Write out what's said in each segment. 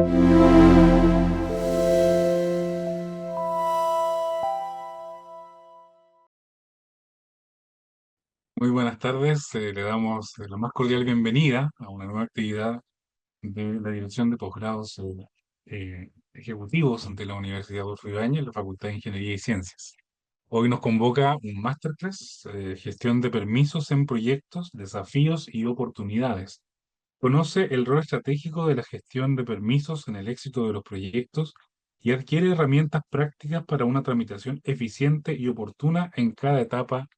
Muy buenas tardes. Le damos la más cordial bienvenida a una nueva actividad de la Dirección de Posgrados Ejecutivos de la Universidad Adolfo Ibáñez, la Facultad de Ingeniería y Ciencias. Hoy nos convoca un Masterclass, Gestión de Permisos en Proyectos, Desafíos y Oportunidades. Conoce el rol estratégico de la gestión de permisos en el éxito de los proyectos y adquiere herramientas prácticas para una tramitación eficiente y oportuna en cada etapa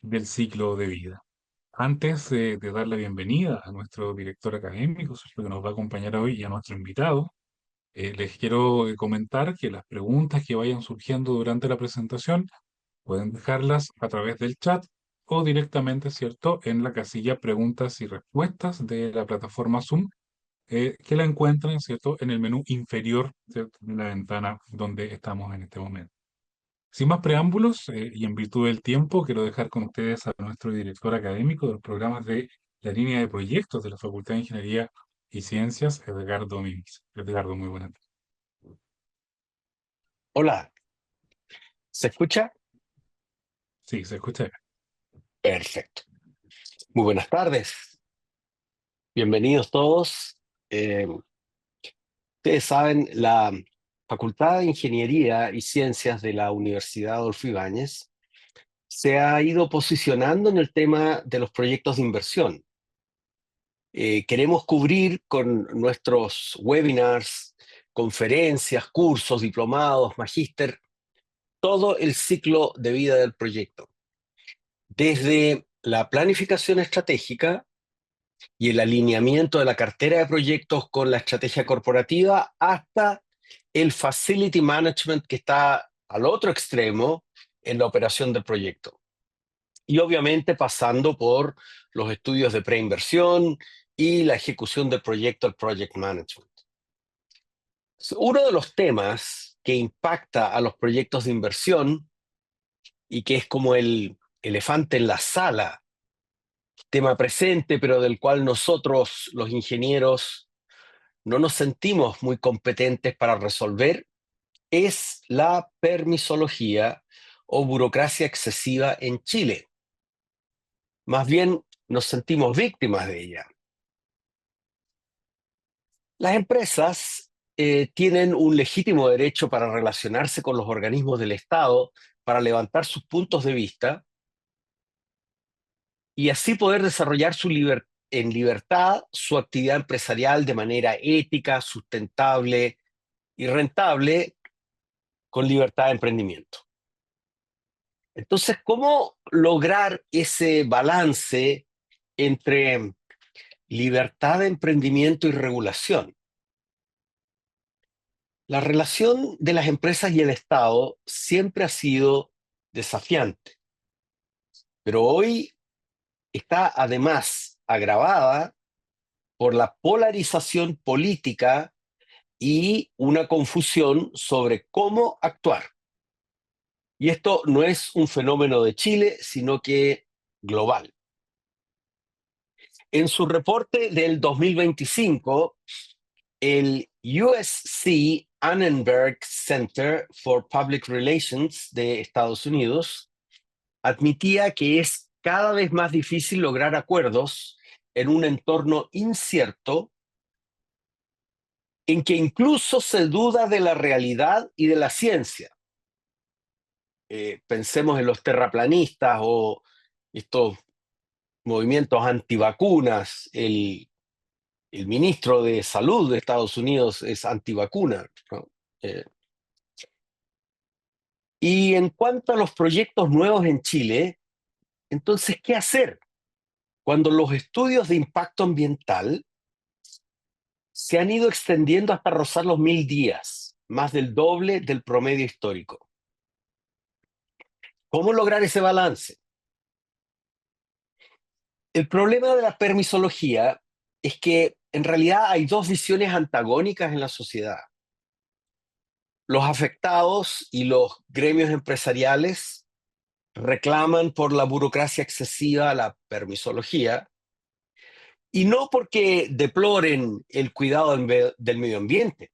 del ciclo de vida. Antes de dar la bienvenida a nuestro director académico, Sergio, que nos va a acompañar hoy, y a nuestro invitado, les quiero comentar que las preguntas que vayan surgiendo durante la presentación pueden dejarlas a través del chat o directamente, ¿cierto?, en la casilla preguntas y respuestas de la plataforma Zoom, que la encuentran, ¿cierto?, en el menú inferior, ¿cierto?, de la ventana donde estamos en este momento. Sin más preámbulos, y en virtud del tiempo, quiero dejar con ustedes a nuestro director académico de los programas de la línea de proyectos de la Facultad de Ingeniería y Ciencias, Edgardo Mimis. Edgardo, muy buenas tardes. Hola, ¿se escucha? Sí, se escucha bien. Perfecto. Muy buenas tardes. Bienvenidos todos. Ustedes saben, la Facultad de Ingeniería y Ciencias de la Universidad Adolfo Ibáñez se ha ido posicionando en el tema de los proyectos de inversión. Queremos cubrir con nuestros webinars, conferencias, cursos, diplomados, magíster, todo el ciclo de vida del proyecto. Desde la planificación estratégica y el alineamiento de la cartera de proyectos con la estrategia corporativa hasta el facility management que está al otro extremo en la operación del proyecto. Y obviamente pasando por los estudios de preinversión y la ejecución del proyecto, el project management. Uno de los temas que impacta a los proyectos de inversión y que es como el elefante en la sala, tema presente, pero del cual nosotros, los ingenieros, no nos sentimos muy competentes para resolver, es la permisología o burocracia excesiva en Chile. Más bien nos sentimos víctimas de ella. Las empresas tienen un legítimo derecho para relacionarse con los organismos del Estado, para levantar sus puntos de vista y así poder desarrollar en libertad su actividad empresarial de manera ética, sustentable y rentable, con libertad de emprendimiento. Entonces, ¿cómo lograr ese balance entre libertad de emprendimiento y regulación? La relación de las empresas y el Estado siempre ha sido desafiante, pero hoy está además agravada por la polarización política y una confusión sobre cómo actuar. Y esto no es un fenómeno de Chile, sino que global. En su reporte del 2025, el USC Annenberg Center for Public Relations de Estados Unidos admitía que es cada vez más difícil lograr acuerdos en un entorno incierto en que incluso se duda de la realidad y de la ciencia. Pensemos en los terraplanistas o estos movimientos antivacunas. El ministro de Salud de Estados Unidos es antivacuna, ¿no? Y en cuanto a los proyectos nuevos en Chile, entonces, ¿qué hacer cuando los estudios de impacto ambiental se han ido extendiendo hasta rozar los 1000 días, más del doble del promedio histórico? ¿Cómo lograr ese balance? El problema de la permisología es que en realidad hay dos visiones antagónicas en la sociedad. Los afectados y los gremios empresariales reclaman por la burocracia excesiva, la permisología, Y no porque deploren el cuidado del medio ambiente,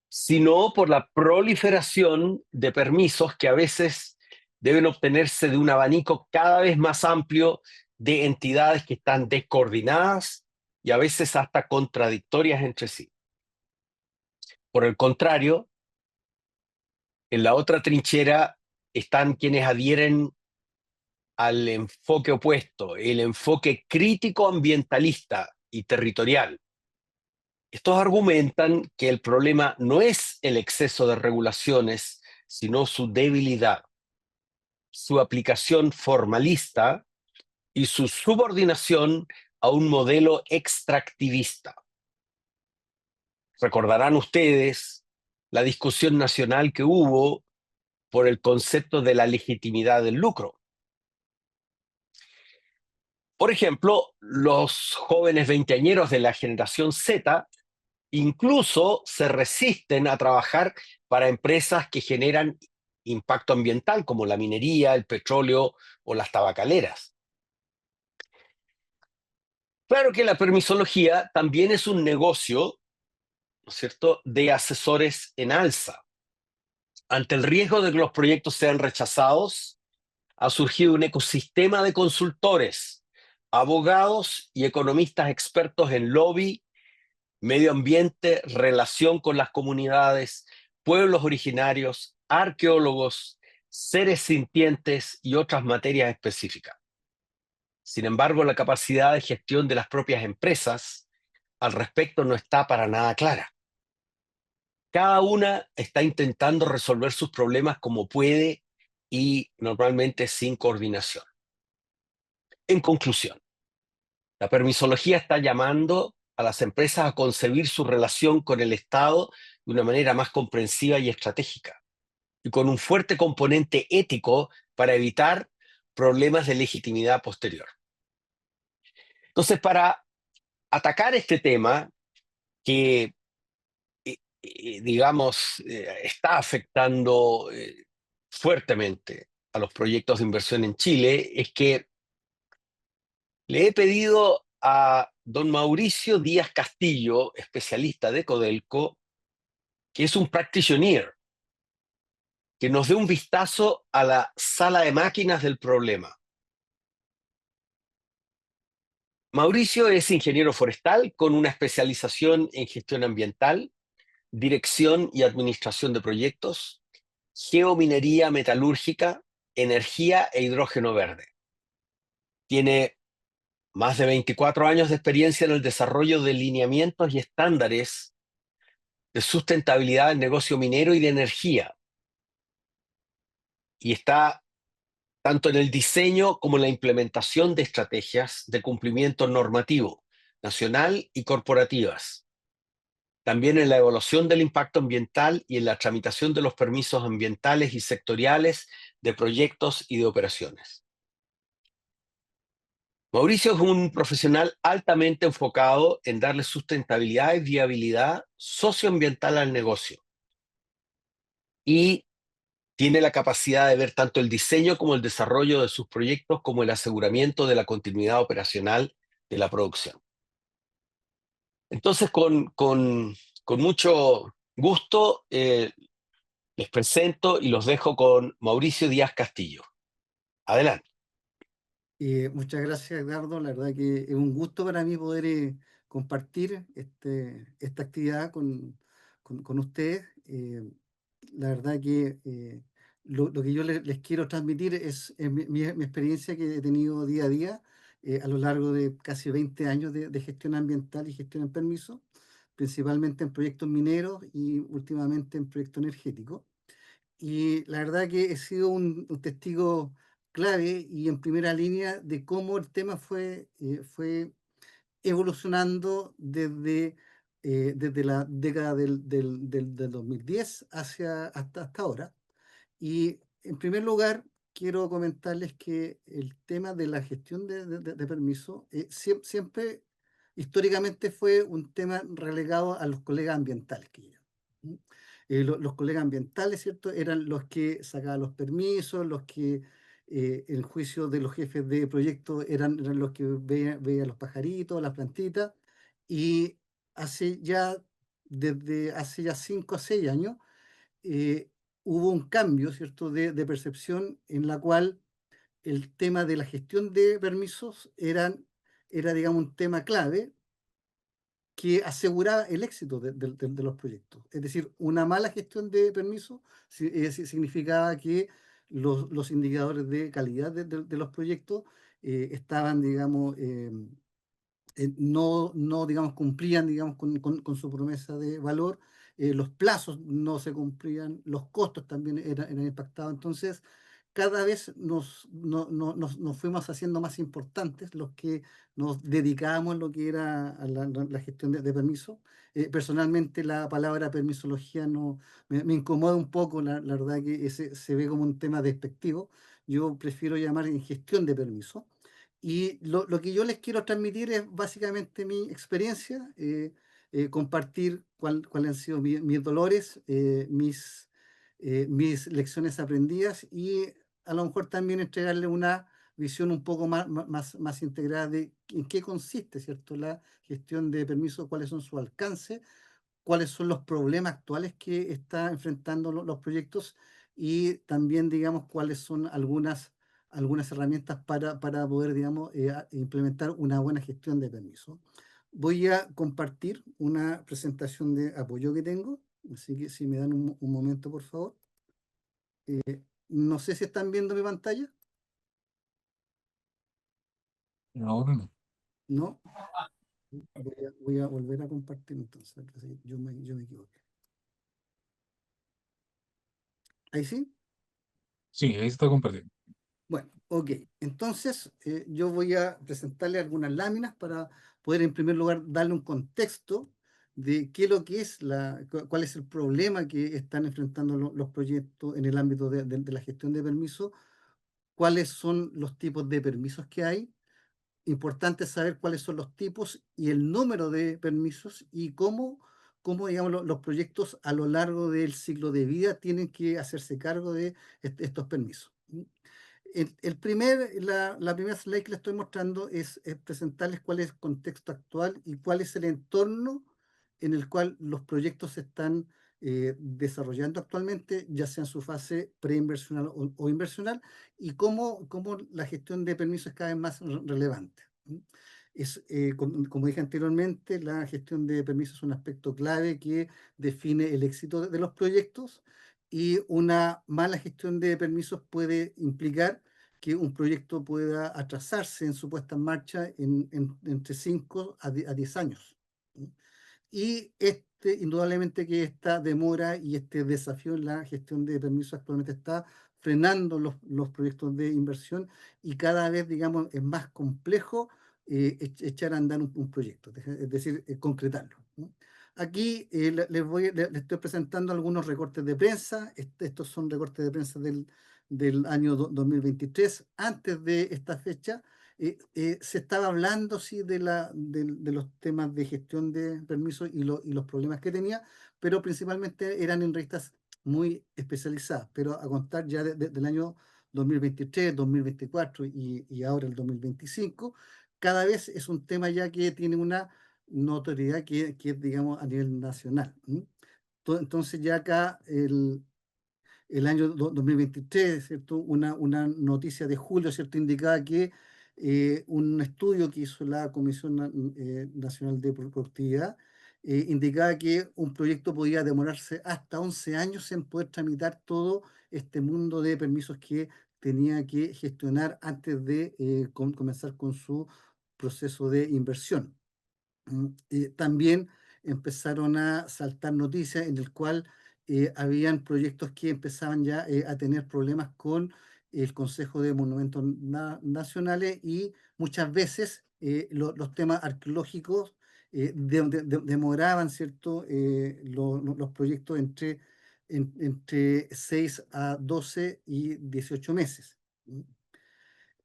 sino por la proliferación de permisos que a veces deben obtenerse de un abanico cada vez más amplio de entidades que están descoordinadas y a veces hasta contradictorias entre sí. Por el contrario, en la otra trinchera están quienes adhieren al enfoque opuesto, el enfoque crítico ambientalista y territorial. Estos argumentan que el problema no es el exceso de regulaciones, sino su debilidad, su aplicación formalista y su subordinación a un modelo extractivista. Recordarán ustedes la discusión nacional que hubo por el concepto de la legitimidad del lucro. Por ejemplo, los jóvenes veinteañeros de la generación Z incluso se resisten a trabajar para empresas que generan impacto ambiental, como la minería, el petróleo o las tabacaleras. Claro que la permisología también es un negocio, ¿no es cierto?, de asesores en alza. Ante el riesgo de que los proyectos sean rechazados, ha surgido un ecosistema de consultores, abogados y economistas expertos en lobby, medio ambiente, relación con las comunidades, pueblos originarios, arqueólogos, seres sintientes y otras materias específicas. Sin embargo, la capacidad de gestión de las propias empresas al respecto no está para nada clara. Cada una está intentando resolver sus problemas como puede y normalmente sin coordinación. En conclusión, la permisología está llamando a las empresas a concebir su relación con el Estado de una manera más comprensiva y estratégica, y con un fuerte componente ético para evitar problemas de legitimidad posterior. Entonces, para atacar este tema que, digamos, está afectando fuertemente a los proyectos de inversión en Chile, es que le he pedido a don Mauricio Díaz Castillo, especialista de Codelco, que es un practitioner, que nos dé un vistazo a la sala de máquinas del problema. Mauricio es ingeniero forestal con una especialización en gestión ambiental, dirección y administración de proyectos, geominería metalúrgica, energía e hidrógeno verde. Tiene más de 24 años de experiencia en el desarrollo de lineamientos y estándares de sustentabilidad del negocio minero y de energía. Y está tanto en el diseño como en la implementación de estrategias de cumplimiento normativo, nacional y corporativas. También en la evaluación del impacto ambiental y en la tramitación de los permisos ambientales y sectoriales de proyectos y de operaciones. Mauricio es un profesional altamente enfocado en darle sustentabilidad y viabilidad socioambiental al negocio. Y tiene la capacidad de ver tanto el diseño como el desarrollo de sus proyectos como el aseguramiento de la continuidad operacional de la producción. Entonces, con mucho gusto, les presento y los dejo con Mauricio Díaz Castillo. Adelante. Muchas gracias, Edgardo. La verdad que es un gusto para mí poder compartir esta actividad con ustedes. La verdad que lo que yo les quiero transmitir es mi experiencia que he tenido día a día a lo largo de casi 20 años de gestión ambiental y gestión en permiso, principalmente en proyectos mineros y últimamente en proyectos energéticos. Y la verdad que he sido un testigo clave y en primera línea de cómo el tema fue evolucionando desde la década del 2010 hasta ahora. Y en primer lugar, quiero comentarles que el tema de la gestión de permiso siempre, históricamente, fue un tema relegado a los colegas ambientales que yo. Los colegas ambientales, ¿cierto? Eran los que sacaban los permisos, los que el juicio de los jefes de proyecto eran los que veían los pajaritos, las plantitas, y hace ya, desde hace ya 5 a 6 años, eh, hubo un cambio, ¿cierto?, de percepción en la cual el tema de la gestión de permisos era, digamos, un tema clave que aseguraba el éxito de los proyectos. Es decir, una mala gestión de permisos significaba que los indicadores de calidad de los proyectos estaban, digamos, no, digamos, cumplían, digamos, con su promesa de valor, los plazos no se cumplían, los costos también eran impactados. Entonces, cada vez nos fuimos haciendo más importantes los que nos dedicábamos a lo que era a la gestión de permisos. Personalmente, la palabra permisología no, me incomoda un poco, la verdad que se ve como un tema despectivo. Yo prefiero llamar en gestión de permisos. Y lo que yo les quiero transmitir es básicamente mi experiencia, compartir cuáles han sido mis dolores, mis lecciones aprendidas y a lo mejor también entregarle una visión un poco más integrada de en qué consiste, ¿cierto?, la gestión de permisos, cuáles son sus alcances, cuáles son los problemas actuales que están enfrentando los proyectos y también, digamos, cuáles son algunas herramientas para poder, digamos, implementar una buena gestión de permisos. Voy a compartir una presentación de apoyo que tengo, así que si me dan un momento, por favor. No sé si están viendo mi pantalla, Ahora no. ¿no? Voy a volver a compartir entonces, porque yo me equivoqué. ¿Ahí sí? Sí, ahí se está compartiendo. Bueno, ok. Entonces, yo voy a presentarle algunas láminas para poder, en primer lugar, darle un contexto de qué es lo que es cuál es el problema que están enfrentando los proyectos en el ámbito de la gestión de permisos, cuáles son los tipos de permisos que hay. Importante saber cuáles son los tipos y el número de permisos y cómo digamos, los proyectos a lo largo del ciclo de vida tienen que hacerse cargo de estos permisos. La primera slide que les estoy mostrando es presentarles cuál es el contexto actual y cuál es el entorno en el cual los proyectos se están desarrollando actualmente, ya sea en su fase preinversional o inversional, y cómo la gestión de permisos es cada vez más relevante. Como dije anteriormente, la gestión de permisos es un aspecto clave que define el éxito de los proyectos y una mala gestión de permisos puede implicar que un proyecto pueda atrasarse en su puesta en marcha entre 5 a 10 años. Y indudablemente que esta demora y este desafío en la gestión de permisos actualmente está frenando los proyectos de inversión y cada vez, digamos, es más complejo echar a andar un proyecto, es decir, concretarlo, ¿no? Aquí les estoy presentando algunos recortes de prensa. Estos son recortes de prensa del año 2023. Antes de esta fecha, se estaba hablando, sí, de los temas de gestión de permisos y los problemas que tenía, pero principalmente eran en revistas muy especializadas. Pero a contar ya del año 2023, 2024 y ahora el 2025, cada vez es un tema ya que tiene una notoriedad que es, digamos, a nivel nacional. Entonces ya acá el año 2023, ¿cierto? Una noticia de julio, ¿cierto? Indicaba que un estudio que hizo la Comisión Nacional de Productividad indicaba que un proyecto podía demorarse hasta 11 años en poder tramitar todo este mundo de permisos que tenía que gestionar antes de comenzar con su proceso de inversión. También empezaron a saltar noticias en el cual habían proyectos que empezaban ya a tener problemas con el Consejo de Monumentos Nacionales y muchas veces los temas arqueológicos demoraban, ¿cierto? Los proyectos entre 6 a 12 y 18 meses.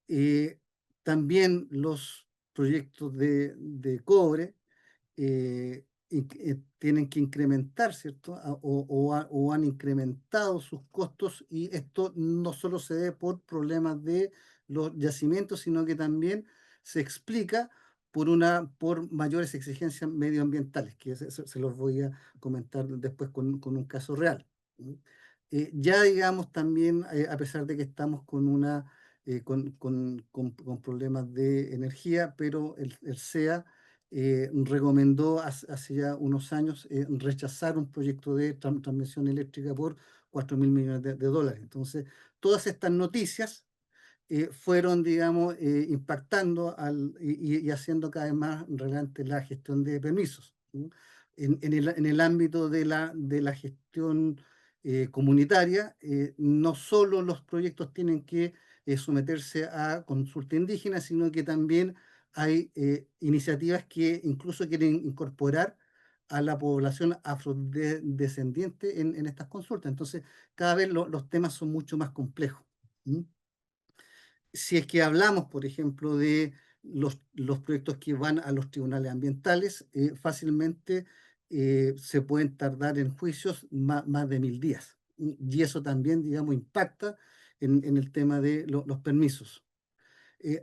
Eh, También los proyectos de cobre tienen que incrementar, ¿cierto? O han incrementado sus costos, y esto no solo se debe por problemas de los yacimientos, sino que también se explica por mayores exigencias medioambientales, que se los voy a comentar después con un caso real. Ya digamos también, a pesar de que estamos con problemas de energía, pero el SEA recomendó hace ya unos años rechazar un proyecto de transmisión eléctrica por 4.000 millones de dólares. Entonces, todas estas noticias fueron, digamos, impactando y haciendo cada vez más relevante la gestión de permisos. ¿Sí? En el ámbito de la gestión comunitaria, no solo los proyectos tienen que someterse a consulta indígena, sino que también hay iniciativas que incluso quieren incorporar a la población afrodescendiente en estas consultas. Entonces, cada vez los temas son mucho más complejos. ¿Mm? Si es que hablamos, por ejemplo, de los proyectos que van a los tribunales ambientales, fácilmente se pueden tardar en juicios más de 1.000 días. Y eso también, digamos, impacta en el tema de los permisos.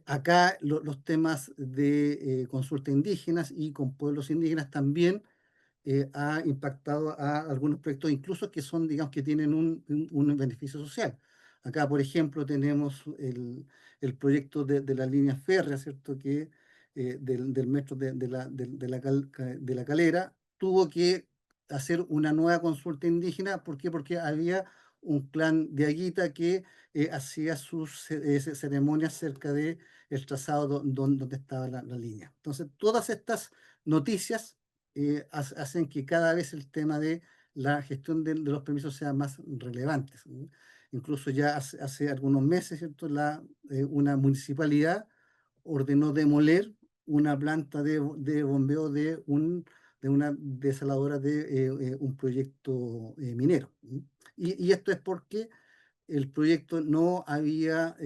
Acá los temas de consulta indígenas y con pueblos indígenas también ha impactado a algunos proyectos, incluso que son, digamos, que tienen un beneficio social. Acá, por ejemplo, tenemos el proyecto de la línea férrea, ¿cierto? Que del metro de la Calera tuvo que hacer una nueva consulta indígena. ¿Por qué? Porque había un clan de Aguita que hacía sus ceremonias cerca del trazado donde estaba la línea. Entonces, todas estas noticias hacen que cada vez el tema de la gestión de los permisos sea más relevante. ¿Sí? Incluso ya hace algunos meses, ¿cierto? Una municipalidad ordenó demoler una planta de bombeo de una desaladora de un proyecto minero. ¿Sí? Y esto es porque el proyecto no había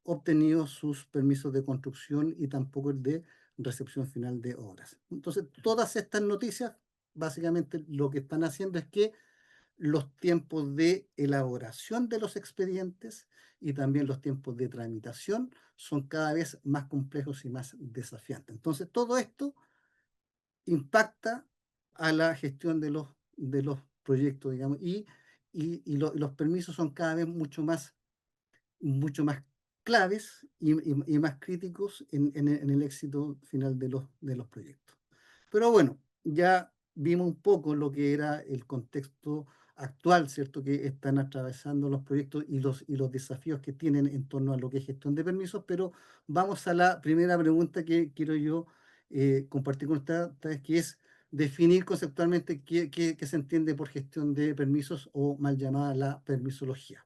obtenido sus permisos de construcción y tampoco el de recepción final de obras. Entonces, todas estas noticias, básicamente lo que están haciendo es que los tiempos de elaboración de los expedientes y también los tiempos de tramitación son cada vez más complejos y más desafiantes. Entonces, todo esto impacta a la gestión de los proyectos, digamos, los permisos son cada vez mucho más claves y más críticos en el éxito final de los proyectos. Pero bueno, ya vimos un poco lo que era el contexto actual, ¿cierto? Que están atravesando los proyectos y los desafíos que tienen en torno a lo que es gestión de permisos, pero vamos a la primera pregunta que quiero yo compartir con ustedes, que es definir conceptualmente qué se entiende por gestión de permisos, o mal llamada la permisología.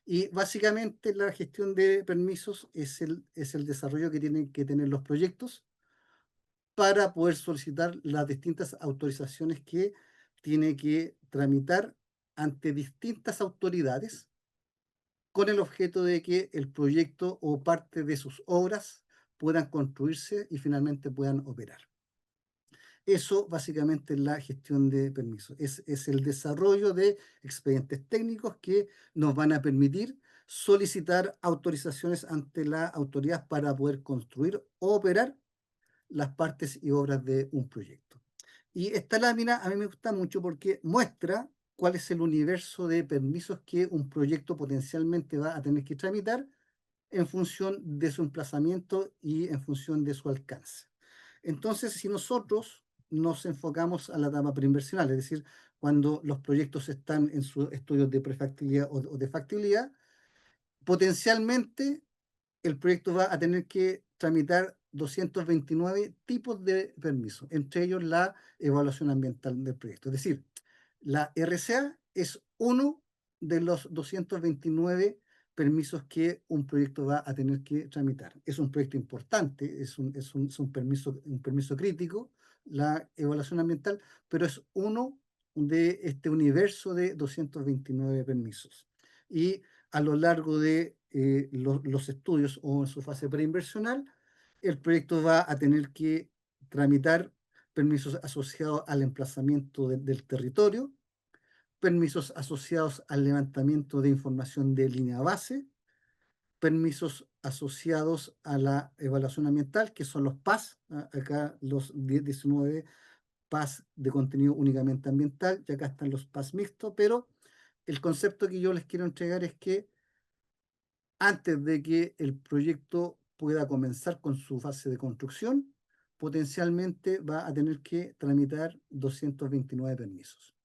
Y básicamente la gestión de permisos es el desarrollo que tienen que tener los proyectos para poder solicitar las distintas autorizaciones que tiene que tramitar ante distintas autoridades, con el objeto de que el proyecto o parte de sus obras puedan construirse y finalmente puedan operar. Eso básicamente es la gestión de permisos. Es el desarrollo de expedientes técnicos que nos van a permitir solicitar autorizaciones ante la autoridad para poder construir o operar las partes y obras de un proyecto. Y esta lámina a mí me gusta mucho porque muestra cuál es el universo de permisos que un proyecto potencialmente va a tener que tramitar en función de su emplazamiento y en función de su alcance. Entonces, si nosotros nos enfocamos a la etapa preinversional, es decir, cuando los proyectos están en sus estudios de prefactibilidad o de factibilidad, potencialmente el proyecto va a tener que tramitar 229 tipos de permisos, entre ellos la evaluación ambiental del proyecto. Es decir, la RCA es uno de los 229 permisos que un proyecto va a tener que tramitar. Es un proyecto importante, es un permiso crítico, la evaluación ambiental, pero es uno de este universo de 229 permisos. Y a lo largo de los estudios o en su fase preinversional, el proyecto va a tener que tramitar permisos asociados al emplazamiento del territorio, permisos asociados al levantamiento de información de línea base, permisos asociados a la evaluación ambiental, que son los PAS, acá los 19 PAS de contenido únicamente ambiental, y acá están los PAS mixtos, pero el concepto que yo les quiero entregar es que antes de que el proyecto pueda comenzar con su fase de construcción, potencialmente va a tener que tramitar 229 permisos.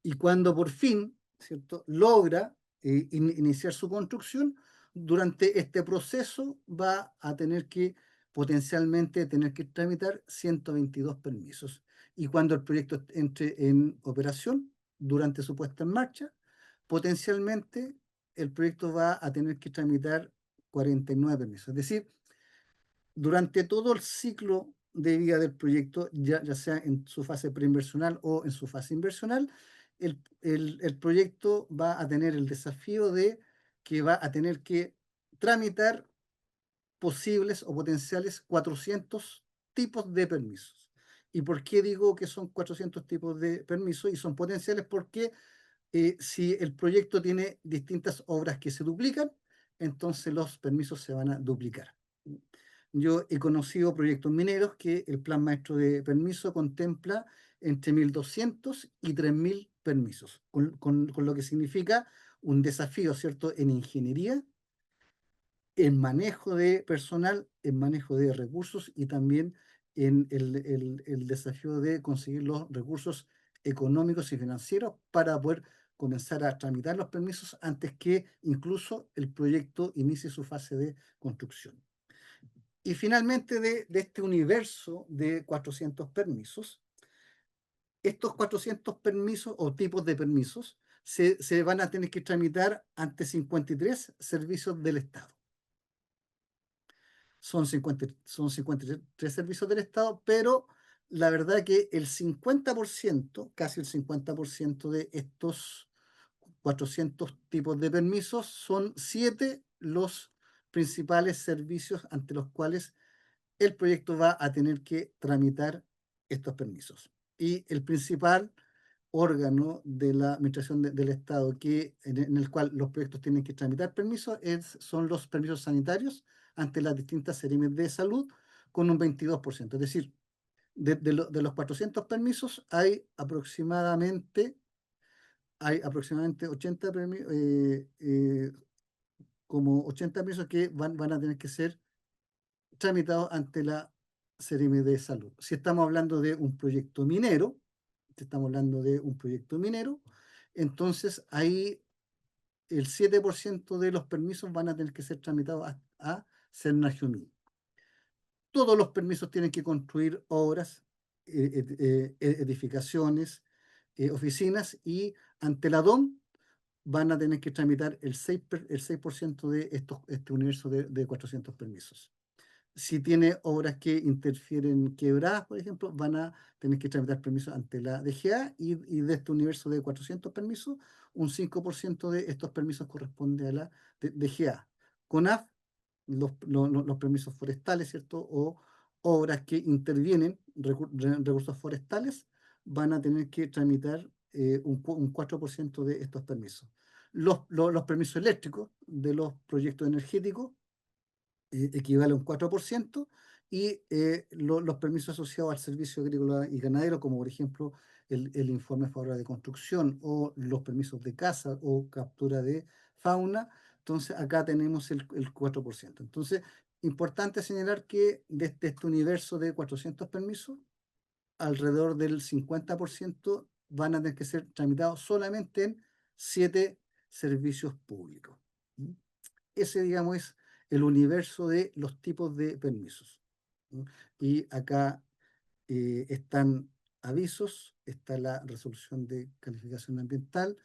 Y cuando por fin, ¿cierto?, logra iniciar su construcción, durante este proceso va a tener que potencialmente tener que tramitar 122 permisos. Y cuando el proyecto entre en operación, durante su puesta en marcha, potencialmente el proyecto va a tener que tramitar 49 permisos. Es decir, durante todo el ciclo de vida del proyecto, ya sea en su fase preinversional o en su fase inversional, el proyecto va a tener el desafío de que va a tener que tramitar posibles o potenciales 400 tipos de permisos. ¿Y por qué digo que son 400 tipos de permisos y son potenciales? Porque si el proyecto tiene distintas obras que se duplican, entonces los permisos se van a duplicar. Yo he conocido proyectos mineros que el plan maestro de permiso contempla entre 1.200 y 3.000 permisos, con lo que significa un desafío, ¿cierto?, en ingeniería, en manejo de personal, en manejo de recursos y también en el desafío de conseguir los recursos económicos y financieros para poder comenzar a tramitar los permisos antes que incluso el proyecto inicie su fase de construcción. Y finalmente, de este universo de 400 permisos, estos 400 permisos o tipos de permisos se van a tener que tramitar ante 53 servicios del Estado. Son 53 servicios del Estado, pero la verdad que el 50%, casi el 50% de estos 400 tipos de permisos son 7 los principales servicios ante los cuales el proyecto va a tener que tramitar estos permisos. Y el principal órgano de la administración del Estado en el cual los proyectos tienen que tramitar permisos son los permisos sanitarios ante las distintas seremias de salud con un 22%. Es decir, de los 400 permisos hay aproximadamente 80 como 80 permisos que van a tener que ser tramitados ante la Seremi de Salud. Si estamos hablando de un proyecto minero, entonces ahí el 7% de los permisos van a tener que ser tramitados a Sernagiumí. Todos los permisos tienen que construir obras, edificaciones, oficinas, y ante la DOM van a tener que tramitar el 6% de este universo de 400 permisos. Si tiene obras que interfieren quebradas, por ejemplo, van a tener que tramitar permisos ante la DGA, y de este universo de 400 permisos, un 5% de estos permisos corresponde a la DGA. CONAF, los permisos forestales, ¿cierto? O obras que intervienen recursos forestales, van a tener que tramitar un 4% de estos permisos. Los permisos eléctricos de los proyectos energéticos equivale a un 4%, y los permisos asociados al servicio agrícola y ganadero, como por ejemplo el informe favorable de construcción o los permisos de caza o captura de fauna, entonces acá tenemos el 4%. Entonces, importante señalar que de este universo de 400 permisos, alrededor del 50% van a tener que ser tramitados solamente en 7 servicios públicos. ¿Mm? Ese, digamos, es el universo de los tipos de permisos. ¿No? Y acá están avisos, está la resolución de calificación ambiental,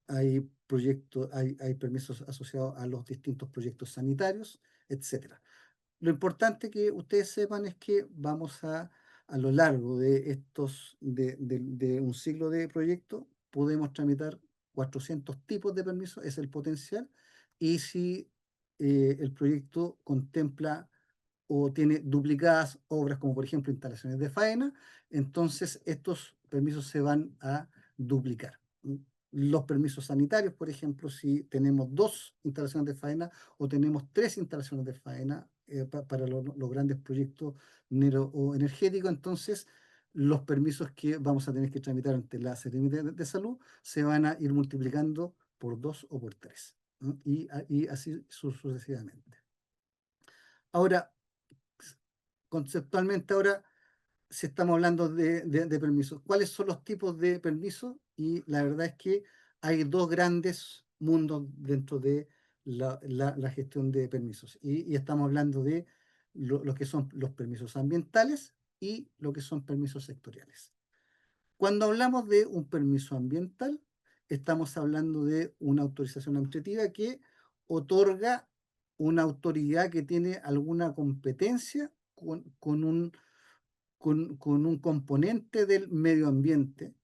hay hay permisos asociados a los distintos proyectos sanitarios, etcétera. Lo importante que ustedes sepan es que vamos a lo largo de de un ciclo de proyecto, podemos tramitar 400 tipos de permisos, es el potencial, y si el proyecto contempla o tiene duplicadas obras, como por ejemplo instalaciones de faena, entonces estos permisos se van a duplicar. Los permisos sanitarios, por ejemplo, si tenemos 2 instalaciones de faena o tenemos 3 instalaciones de faena para los grandes proyectos mineros o energéticos, entonces los permisos que vamos a tener que tramitar ante la Secretaría de Salud se van a ir multiplicando por 2 o por 3, y así sucesivamente. Ahora, conceptualmente, ahora, si estamos hablando de permisos, ¿cuáles son los tipos de permisos? Y la verdad es que hay 2 grandes mundos dentro de la gestión de permisos. Y estamos hablando de lo que son los permisos ambientales y lo que son permisos sectoriales. Cuando hablamos de un permiso ambiental, estamos hablando de una autorización administrativa que otorga una autoridad que tiene alguna competencia con un componente del medio ambiente,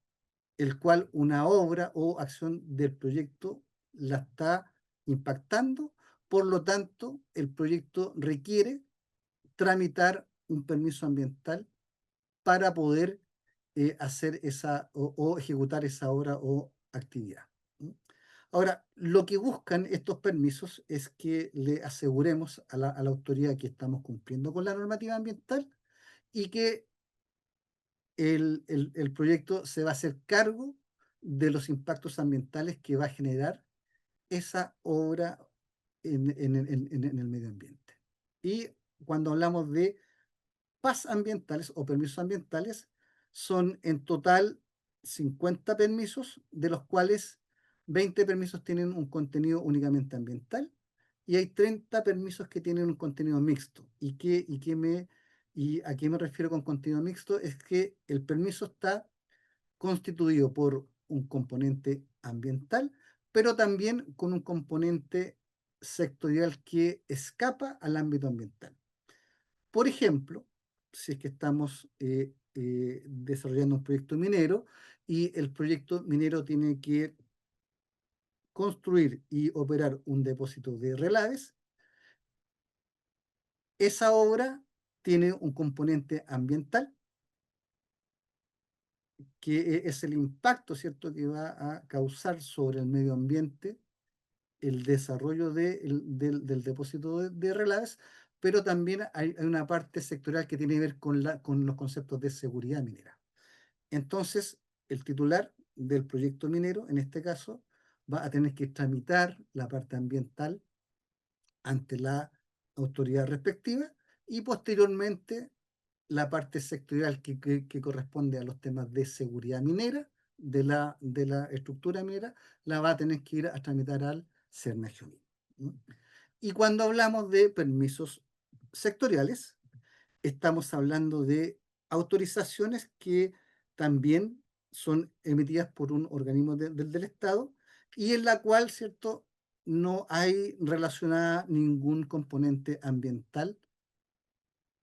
el cual una obra o acción del proyecto la está impactando. Por lo tanto, el proyecto requiere tramitar un permiso ambiental para poder hacer esa o ejecutar esa obra o actividad. Ahora, lo que buscan estos permisos es que le aseguremos a la autoridad que estamos cumpliendo con la normativa ambiental y que el proyecto se va a hacer cargo de los impactos ambientales que va a generar esa obra en el medio ambiente. Y cuando hablamos de PAS ambientales o permisos ambientales, son en total 50 permisos, de los cuales 20 permisos tienen un contenido únicamente ambiental y hay 30 permisos que tienen un contenido mixto. ¿Y a qué me refiero con contenido mixto? Es que el permiso está constituido por un componente ambiental, pero también con un componente sectorial que escapa al ámbito ambiental. Por ejemplo, si es que estamos desarrollando un proyecto minero y el proyecto minero tiene que construir y operar un depósito de relaves, esa obra tiene un componente ambiental que es el impacto, ¿cierto?, que va a causar sobre el medio ambiente el desarrollo del depósito de relaves, pero también hay una parte sectorial que tiene que ver con los conceptos de seguridad minera. Entonces, el titular del proyecto minero, en este caso, va a tener que tramitar la parte ambiental ante la autoridad respectiva y posteriormente la parte sectorial que corresponde a los temas de seguridad minera, de la estructura minera, la va a tener que ir a tramitar al CERNAGIOMIN. Y cuando hablamos de permisos sectoriales, estamos hablando de autorizaciones que también son emitidas por un organismo del Estado y en la cual, ¿cierto?, no hay relacionada ningún componente ambiental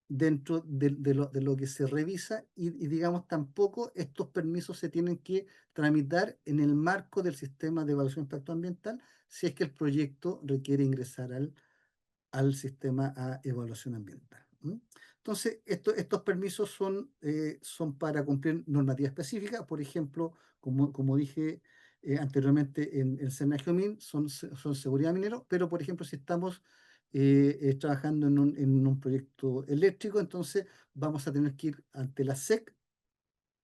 dentro de lo que se revisa y, digamos, tampoco estos permisos se tienen que tramitar en el marco del sistema de evaluación de impacto ambiental si es que el proyecto requiere ingresar al sistema a evaluación ambiental. Entonces, estos permisos son para cumplir normativas específicas, por ejemplo, como dije anteriormente en el CERNAGIOMIN, son seguridad minero, pero por ejemplo, si estamos trabajando en un proyecto eléctrico, entonces vamos a tener que ir ante la SEC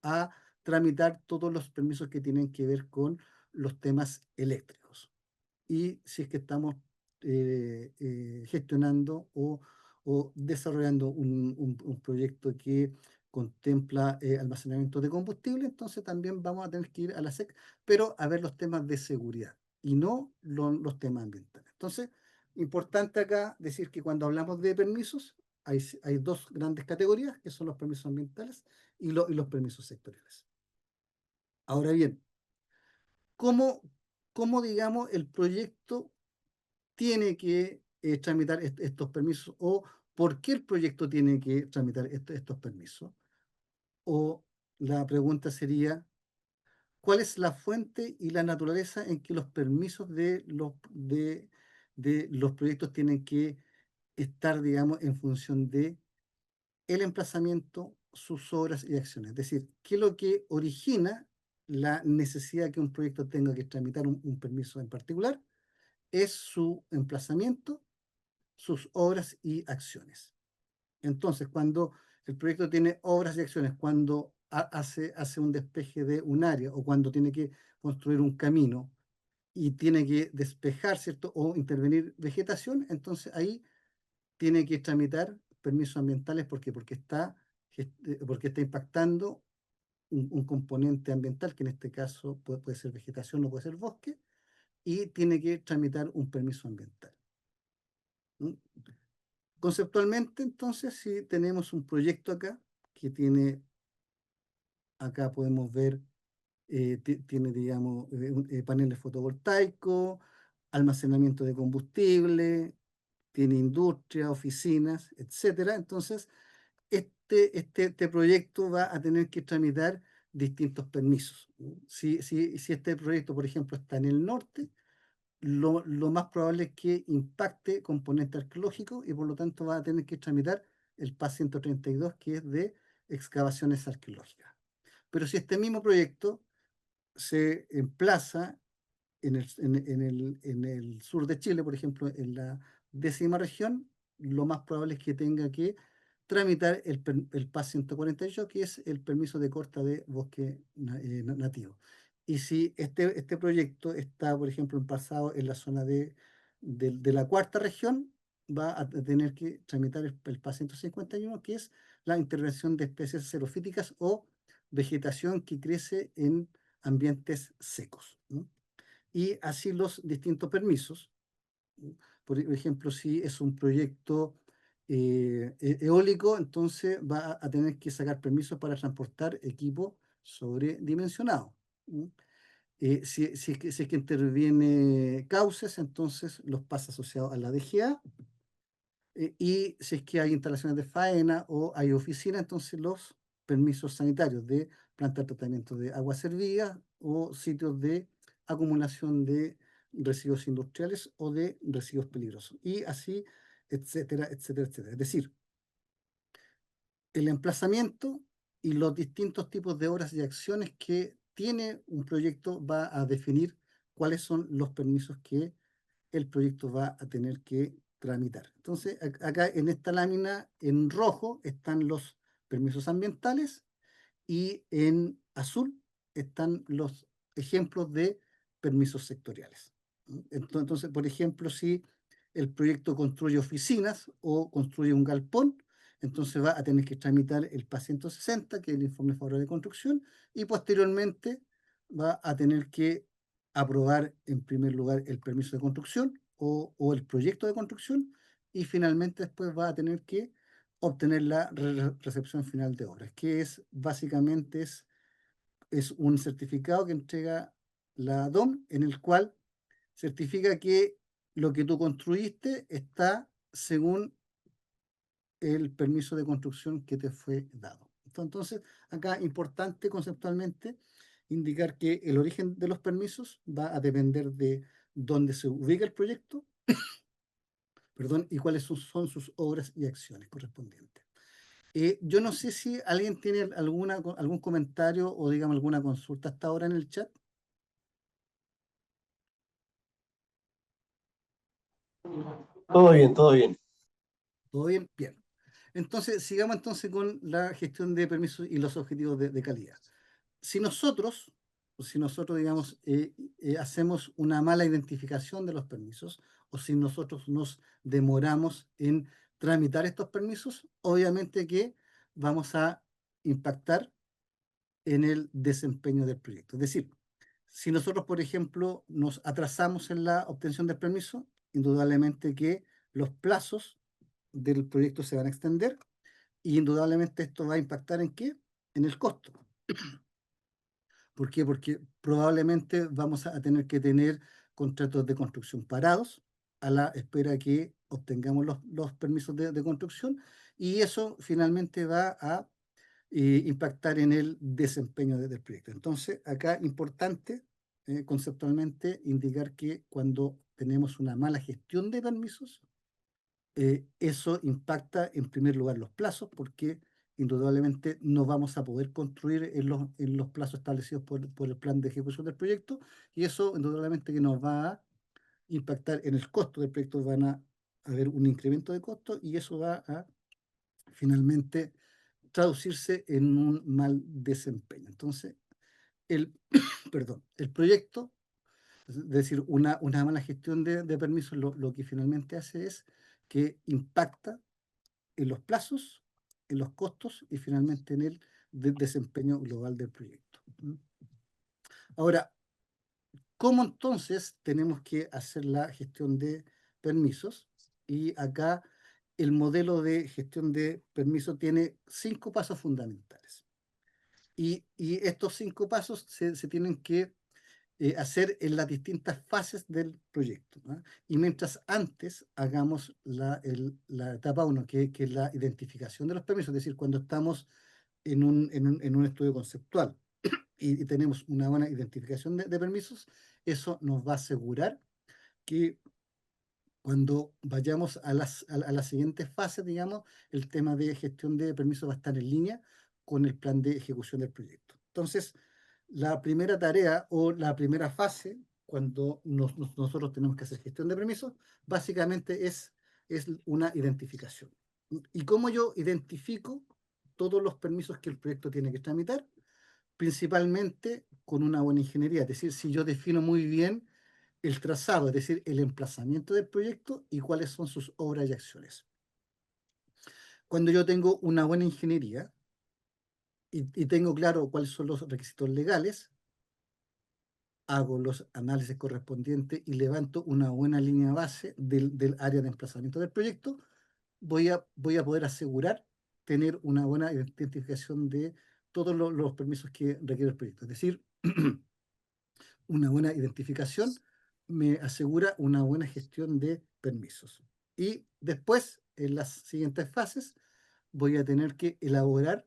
a tramitar todos los permisos que tienen que ver con los temas eléctricos. Y si es que estamos gestionando o desarrollando un proyecto que contempla almacenamiento de combustible, entonces también vamos a tener que ir a la SEC, pero a ver los temas de seguridad y no los temas ambientales. Entonces, importante acá decir que cuando hablamos de permisos, hay 2 grandes categorías, que son los permisos ambientales y los permisos sectoriales. Ahora bien, ¿cómo, digamos, el proyecto tiene que tramitar estos permisos o por qué el proyecto tiene que tramitar estos permisos? O la pregunta sería, ¿cuál es la fuente y la naturaleza en que los permisos de los proyectos tienen que estar, digamos, en función de el emplazamiento, sus obras y acciones. Es decir, qué es lo que origina la necesidad que un proyecto tenga que tramitar un permiso en particular, es su emplazamiento, sus obras y acciones. Entonces, cuando el proyecto tiene obras y acciones, cuando hace un despeje de un área o cuando tiene que construir un camino y tiene que despejar, ¿cierto? O intervenir vegetación, entonces ahí tiene que tramitar permisos ambientales. ¿Por qué? Porque está impactando un componente ambiental, que en este caso puede ser vegetación o puede ser bosque, y tiene que tramitar un permiso ambiental. ¿Mm? Conceptualmente, entonces, si tenemos un proyecto acá, que tiene, acá podemos ver, tiene, digamos, paneles fotovoltaicos, almacenamiento de combustible, tiene industria, oficinas, etcétera. Entonces, este proyecto va a tener que tramitar distintos permisos. Si este proyecto, por ejemplo, está en el norte, lo más probable es que impacte componente arqueológico y por lo tanto va a tener que tramitar el PAS 132, que es de excavaciones arqueológicas. Pero si este mismo proyecto se emplaza en el sur de Chile, por ejemplo, en la 10ª región, lo más probable es que tenga que tramitar el PAS 148, que es el permiso de corta de bosque nativo. Y si este proyecto está, por ejemplo, emplazado en la zona de la 4ª región, va a tener que tramitar el PAS 151, que es la intervención de especies xerofíticas o vegetación que crece en ambientes secos, ¿no? Y así los distintos permisos. Por ejemplo, si es un proyecto eólico, entonces va a tener que sacar permisos para transportar equipo sobredimensionado. ¿Mm? Si es que interviene cauces, entonces los pasa asociados a la DGA. Y si es que hay instalaciones de faena o hay oficinas, entonces los permisos sanitarios de planta de tratamiento de aguas servidas o sitios de acumulación de residuos industriales o de residuos peligrosos. Y así, etcétera, etcétera, etcétera. Es decir, el emplazamiento y los distintos tipos de obras y acciones que tiene un proyecto va a definir cuáles son los permisos que el proyecto va a tener que tramitar. Entonces, acá en esta lámina en rojo están los permisos ambientales y en azul están los ejemplos de permisos sectoriales. Entonces, por ejemplo, si el proyecto construye oficinas o construye un galpón, entonces va a tener que tramitar el PAS 160, que es el informe favorable de construcción, y posteriormente va a tener que aprobar en primer lugar el permiso de construcción o el proyecto de construcción, y finalmente después va a tener que obtener la recepción final de obras, que es básicamente es un certificado que entrega la DOM, en el cual certifica que lo que tú construiste está según el permiso de construcción que te fue dado. Entonces, acá importante conceptualmente indicar que el origen de los permisos va a depender de dónde se ubica el proyecto, perdón, y cuáles son sus obras y acciones correspondientes. Yo no sé si alguien tiene algún comentario o, digamos, alguna consulta hasta ahora en el chat. Todo bien, todo bien. ¿Todo bien? Bien. Entonces, sigamos entonces con la gestión de permisos y los objetivos de calidad. Si nosotros, digamos, hacemos una mala identificación de los permisos, o si nosotros nos demoramos en tramitar estos permisos, obviamente que vamos a impactar en el desempeño del proyecto. Es decir, si nosotros, por ejemplo, nos atrasamos en la obtención del permiso, indudablemente que los plazos del proyecto se van a extender y indudablemente esto va a impactar ¿en qué? En el costo. ¿Por qué? Porque probablemente vamos a tener que tener contratos de construcción parados a la espera que obtengamos los permisos de construcción, y eso finalmente va a impactar en el desempeño del proyecto. Entonces, acá importante conceptualmente indicar que cuando tenemos una mala gestión de permisos, eso impacta en primer lugar los plazos, porque indudablemente no vamos a poder construir en los plazos establecidos por el plan de ejecución del proyecto, y eso indudablemente que nos va a impactar en el costo del proyecto, van a haber un incremento de costo y eso va a finalmente traducirse en un mal desempeño. Entonces, el, perdón, el proyecto, es decir, una mala gestión de permisos, lo que finalmente hace es que impacta en los plazos, en los costos y finalmente en el desempeño global del proyecto. Ahora, ¿cómo entonces tenemos que hacer la gestión de permisos? Y acá el modelo de gestión de permisos tiene 5 pasos fundamentales. Y estos 5 pasos se tienen que hacer en las distintas fases del proyecto, ¿no? Y mientras antes hagamos la etapa 1, que es la identificación de los permisos, es decir, cuando estamos en un estudio conceptual y tenemos una buena identificación de permisos, eso nos va a asegurar que cuando vayamos a las siguientes fases, digamos, el tema de gestión de permisos va a estar en línea con el plan de ejecución del proyecto. Entonces, la primera tarea o la primera fase, cuando nosotros tenemos que hacer gestión de permisos, básicamente es una identificación. ¿Y cómo yo identifico todos los permisos que el proyecto tiene que tramitar? Principalmente con una buena ingeniería, es decir, si yo defino muy bien el trazado, es decir, el emplazamiento del proyecto y cuáles son sus obras y acciones. Cuando yo tengo una buena ingeniería y tengo claro cuáles son los requisitos legales, hago los análisis correspondientes y levanto una buena línea base del área de emplazamiento del proyecto, voy a poder asegurar tener una buena identificación de todos los permisos que requiere el proyecto. Es decir, una buena identificación me asegura una buena gestión de permisos. Y después, en las siguientes fases, voy a tener que elaborar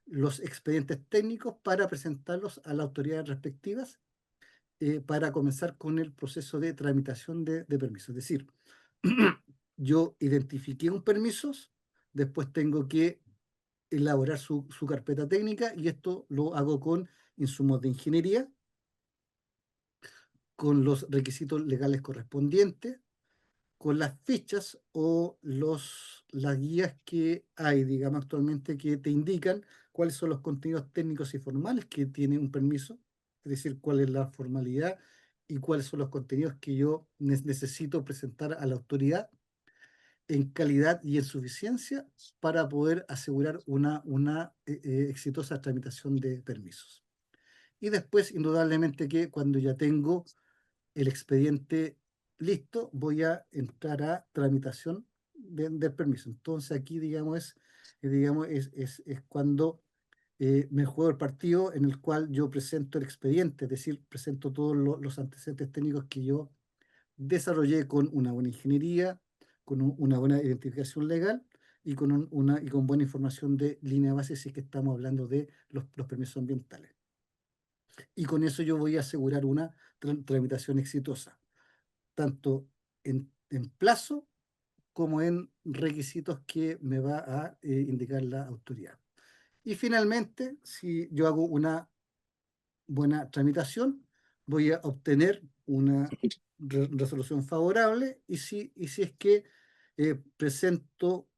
los expedientes técnicos para presentarlos a las autoridades respectivas para comenzar con el proceso de tramitación de permisos. Es decir, yo identifiqué un permiso, después tengo que elaborar su carpeta técnica y esto lo hago con insumos de ingeniería, con los requisitos legales correspondientes, con las fichas o las guías que hay, digamos, actualmente que te indican cuáles son los contenidos técnicos y formales que tiene un permiso, es decir, cuál es la formalidad y cuáles son los contenidos que yo necesito presentar a la autoridad en calidad y en suficiencia para poder asegurar una exitosa tramitación de permisos. Y después, indudablemente que cuando ya tengo el expediente listo, voy a entrar a tramitación del permiso. Entonces aquí, es cuando me juego el partido en el cual yo presento el expediente, es decir, presento todos los antecedentes técnicos que yo desarrollé con una buena ingeniería, con una buena identificación legal y y con buena información de línea base si es que estamos hablando de los permisos ambientales. Y con eso yo voy a asegurar una tramitación exitosa tanto en plazo como en requisitos que me va a indicar la autoridad. Y finalmente, si yo hago una buena tramitación, voy a obtener una resolución favorable y si es que presento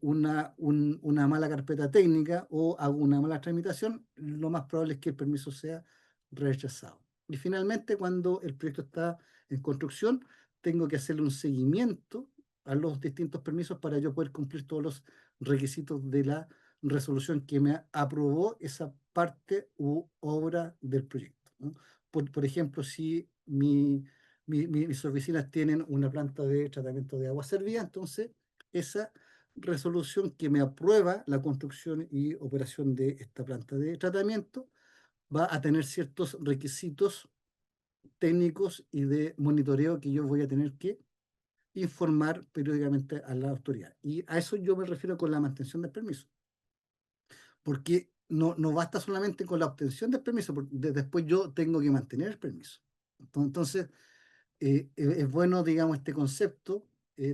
una mala carpeta técnica o hago una mala tramitación, lo más probable es que el permiso sea rechazado. Y finalmente, cuando el proyecto está en construcción, tengo que hacerle un seguimiento a los distintos permisos para yo poder cumplir todos los requisitos de la resolución que me aprobó esa parte u obra del proyecto, ¿no? Por ejemplo, si mis oficinas tienen una planta de tratamiento de agua servida, entonces esa resolución que me aprueba la construcción y operación de esta planta de tratamiento va a tener ciertos requisitos técnicos y de monitoreo que yo voy a tener que informar periódicamente a la autoridad. Y a eso yo me refiero con la mantención del permiso, porque no basta solamente con la obtención del permiso, porque después yo tengo que mantener el permiso. Entonces, es bueno, digamos, este concepto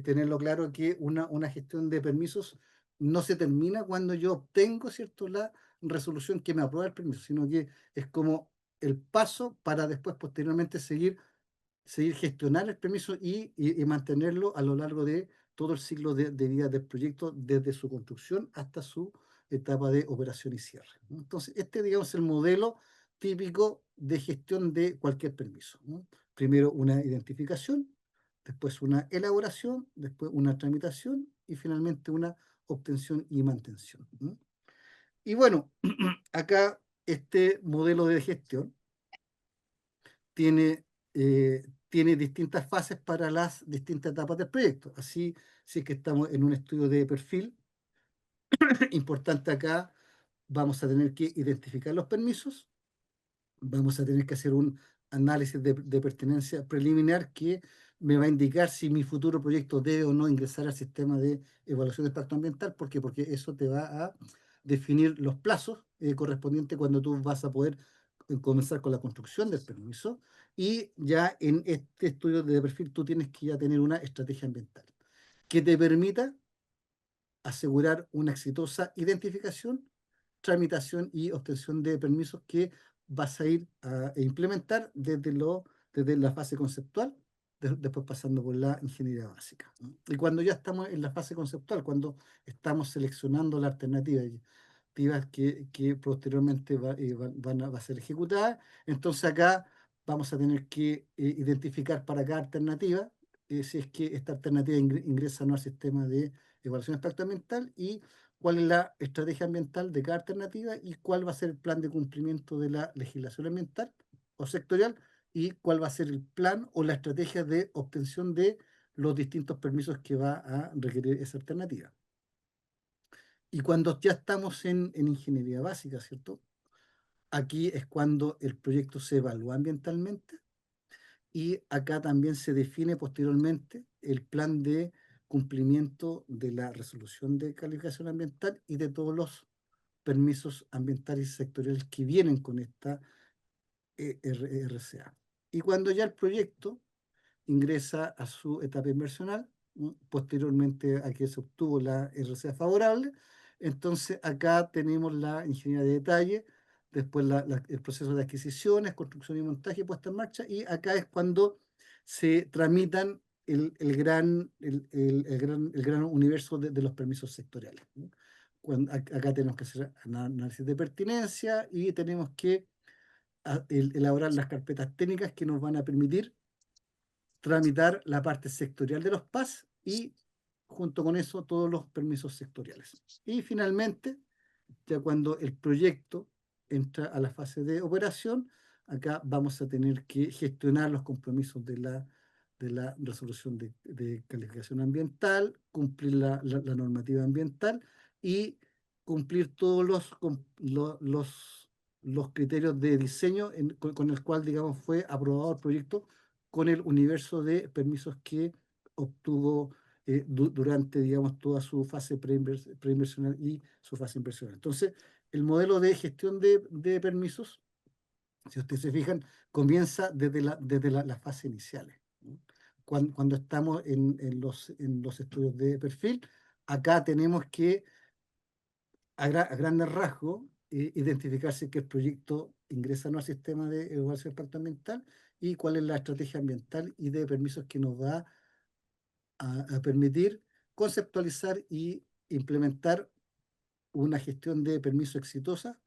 tenerlo claro que una gestión de permisos no se termina cuando yo obtengo, ¿cierto?, la resolución que me aprueba el permiso, sino que es como el paso para después posteriormente seguir gestionar el permiso y mantenerlo a lo largo de todo el ciclo de vida del proyecto, desde su construcción hasta su etapa de operación y cierre, ¿no? Entonces, este, digamos, es el modelo típico de gestión de cualquier permiso, ¿no? Primero una identificación, después una elaboración, después una tramitación y finalmente una obtención y mantención, ¿no? Y bueno, acá este modelo de gestión tiene distintas fases para las distintas etapas del proyecto. Así, si es que estamos en un estudio de perfil, importante acá, vamos a tener que identificar los permisos, vamos a tener que hacer un análisis de pertinencia preliminar que me va a indicar si mi futuro proyecto debe o no ingresar al sistema de evaluación de impacto ambiental. ¿Por qué? Porque eso te va a definir los plazos correspondientes cuando tú vas a poder comenzar con la construcción del permiso. Y ya en este estudio de perfil tú tienes que ya tener una estrategia ambiental que te permita asegurar una exitosa identificación, tramitación y obtención de permisos que vas a ir a implementar desde la fase conceptual, después pasando por la ingeniería básica, ¿no? Y cuando ya estamos en la fase conceptual, cuando estamos seleccionando la alternativa que posteriormente va a ser ejecutada, entonces acá vamos a tener que identificar para cada alternativa si es que esta alternativa ingresa o no al sistema de evaluación de impacto ambiental y cuál es la estrategia ambiental de cada alternativa y cuál va a ser el plan de cumplimiento de la legislación ambiental o sectorial y cuál va a ser el plan o la estrategia de obtención de los distintos permisos que va a requerir esa alternativa. Y cuando ya estamos en ingeniería básica, ¿cierto? Aquí es cuando el proyecto se evalúa ambientalmente y acá también se define posteriormente el plan de cumplimiento de la resolución de calificación ambiental y de todos los permisos ambientales y sectoriales que vienen con esta RCA. Y cuando ya el proyecto ingresa a su etapa inversional, posteriormente a que se obtuvo la RCA favorable, entonces acá tenemos la ingeniería de detalle, después el proceso de adquisiciones, construcción y montaje puesta en marcha, y acá es cuando se tramitan el gran universo de los permisos sectoriales, ¿no? Acá tenemos que hacer análisis de pertinencia y tenemos que elaborar las carpetas técnicas que nos van a permitir tramitar la parte sectorial de los PAS y junto con eso todos los permisos sectoriales. Y finalmente, ya cuando el proyecto entra a la fase de operación, acá vamos a tener que gestionar los compromisos de la resolución de calificación ambiental, cumplir la normativa ambiental y cumplir todos los criterios de diseño con el cual, digamos, fue aprobado el proyecto con el universo de permisos que obtuvo durante, digamos, toda su fase preinversional y su fase inversional. Entonces, el modelo de gestión de permisos, si ustedes se fijan, comienza desde las fases iniciales, ¿no? Cuando estamos en los estudios de perfil, acá tenemos que, a grandes rasgos, identificarse que el proyecto ingresa no al sistema de evaluación de impacto ambiental y cuál es la estrategia ambiental y de permisos que nos va a permitir conceptualizar y implementar una gestión de permiso exitosa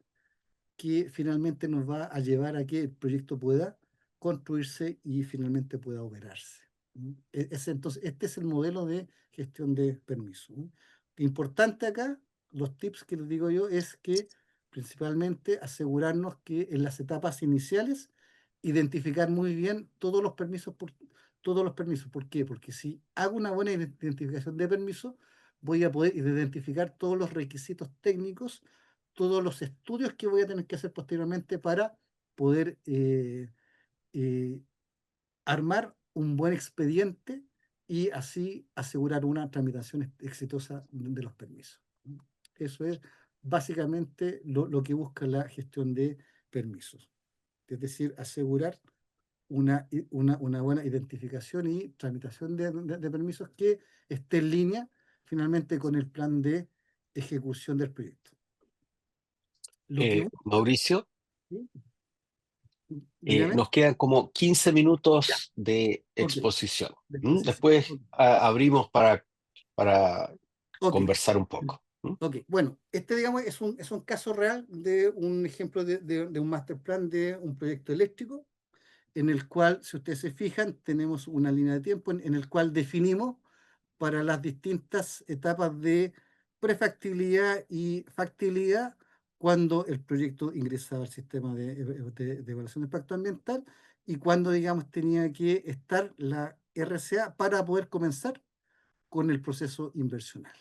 que finalmente nos va a llevar a que el proyecto pueda construirse y finalmente pueda operarse. Entonces, este es el modelo de gestión de permiso. Importante acá, los tips que les digo yo es que principalmente asegurarnos que en las etapas iniciales identificar muy bien todos los permisos. ¿Por qué? Porque si hago una buena identificación de permisos, voy a poder identificar todos los requisitos técnicos, todos los estudios que voy a tener que hacer posteriormente para poder eh, armar un buen expediente y así asegurar una tramitación exitosa de los permisos. Eso es básicamente lo que busca la gestión de permisos. Es decir, asegurar una buena identificación y tramitación de permisos que esté en línea finalmente con el plan de ejecución del proyecto. Lo que Mauricio, ¿sí? Dígame. nos quedan como 15 Ya, minutos de ok, exposición. de ¿Mm? exposición. Después abrimos para Ok, conversar un poco. ¿Mm? ok. Bueno, digamos, es un caso real de un ejemplo de un master plan de un proyecto eléctrico en el cual, si ustedes se fijan, tenemos una línea de tiempo en el cual definimos para las distintas etapas de prefactibilidad y factibilidad cuando el proyecto ingresaba al sistema de evaluación de impacto ambiental y cuando, digamos, tenía que estar la RCA para poder comenzar con el proceso inversional.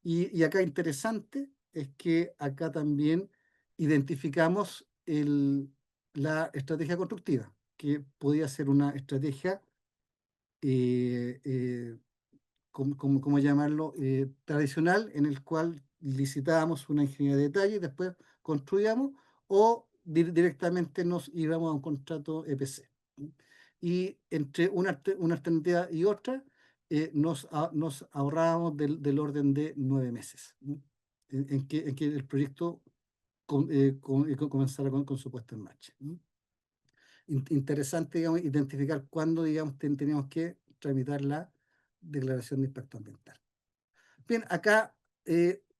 Y acá interesante es que acá también identificamos la estrategia constructiva, que podía ser una estrategia eh, eh, ¿cómo llamarlo? Tradicional, en el cual licitábamos una ingeniería de detalle y después construíamos, o directamente nos íbamos a un contrato EPC. Y entre una alternativa y otra, nos ahorrábamos del orden de 9 meses, ¿no? En que el proyecto comenzara con su puesta en marcha, ¿no? Interesante, digamos, identificar cuándo, digamos, teníamos que tramitar la declaración de impacto ambiental. Bien, acá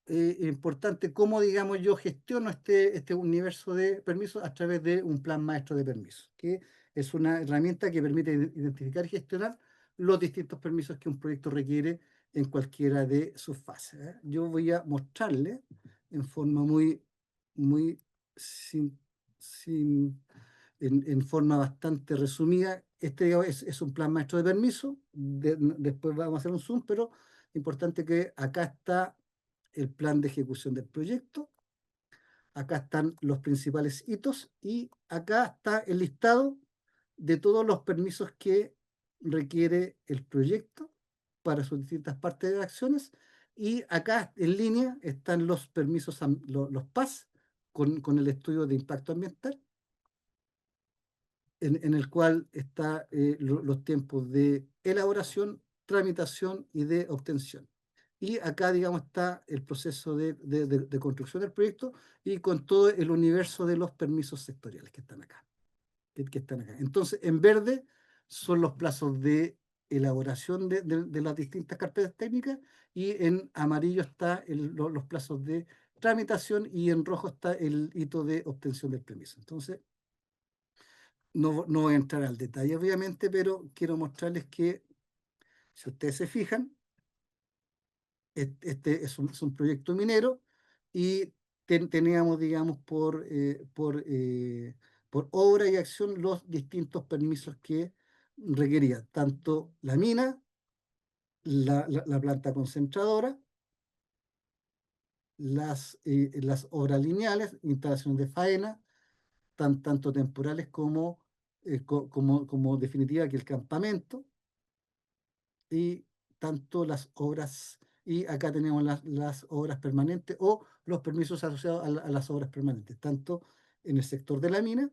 importante cómo, digamos, yo gestiono este universo de permisos a través de un plan maestro de permisos, que es una herramienta que permite identificar y gestionar los distintos permisos que un proyecto requiere en cualquiera de sus fases, ¿eh? Yo voy a mostrarle en forma muy sin, sin en forma bastante resumida. Es un plan maestro de permiso, después vamos a hacer un zoom, pero importante que acá está el plan de ejecución del proyecto, acá están los principales hitos y acá está el listado de todos los permisos que requiere el proyecto para sus distintas partes de acciones y acá en línea están los permisos, los PAS con el estudio de impacto ambiental en el cual están los tiempos de elaboración, tramitación y de obtención. Y acá, digamos, está el proceso de construcción del proyecto y con todo el universo de los permisos sectoriales que están acá. Que están acá. Entonces, en verde son los plazos de elaboración de las distintas carpetas técnicas y en amarillo están los plazos de tramitación y en rojo está el hito de obtención del permiso. Entonces, no voy a entrar al detalle, obviamente, pero quiero mostrarles que, si ustedes se fijan, este es un proyecto minero y teníamos, digamos, por obra y acción los distintos permisos que requería, tanto la mina, la planta concentradora, las obras lineales, instalaciones de faena, tanto temporales como definitiva que el campamento, y tanto las obras, y acá tenemos las obras permanentes o los permisos asociados a las obras permanentes, tanto en el sector de la mina,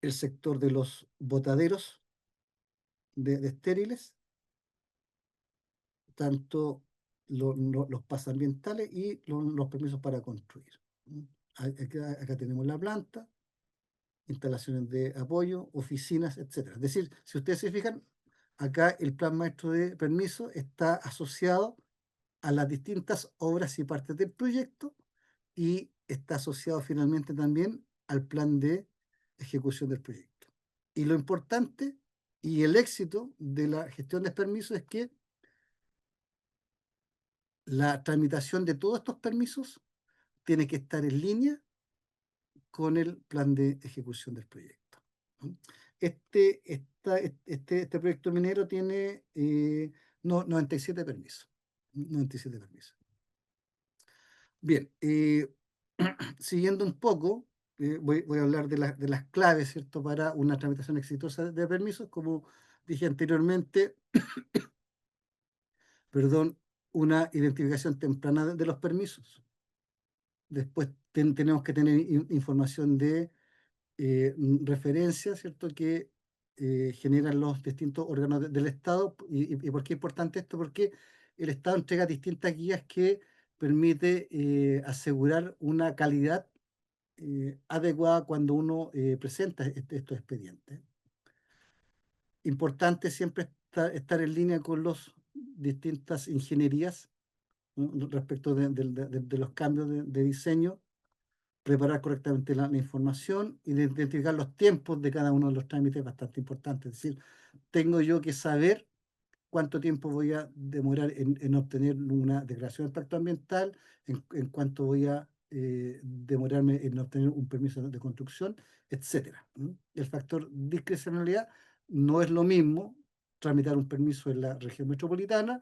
el sector de los botaderos de estériles, tanto los pasambientales y los permisos para construir. ¿Mm? Acá tenemos la planta, instalaciones de apoyo, oficinas, etcétera. Es decir, si ustedes se fijan, acá el plan maestro de permiso está asociado a las distintas obras y partes del proyecto y está asociado finalmente también al plan de ejecución del proyecto. Y lo importante y el éxito de la gestión de permisos es que la tramitación de todos estos permisos tiene que estar en línea con el plan de ejecución del proyecto. Este proyecto minero tiene 97 permisos. 97 permisos. Bien, siguiendo un poco, voy a hablar de las claves, ¿cierto?, para una tramitación exitosa de permisos. Como dije anteriormente, perdón, una identificación temprana de los permisos. Después tenemos que tener información de referencias, ¿cierto?, que generan los distintos órganos del Estado. ¿Y por qué es importante esto? Porque el Estado entrega distintas guías que permite asegurar una calidad adecuada cuando uno presenta estos expedientes. Importante siempre estar en línea con las distintas ingenierías, ¿no?, respecto de los cambios de diseño, preparar correctamente la información y de identificar los tiempos de cada uno de los trámites es bastante importante. Es decir, tengo yo que saber cuánto tiempo voy a demorar en obtener una declaración de impacto ambiental, en cuánto voy a demorarme en obtener un permiso de construcción, etcétera. El factor discrecionalidad no es lo mismo tramitar un permiso en la región metropolitana,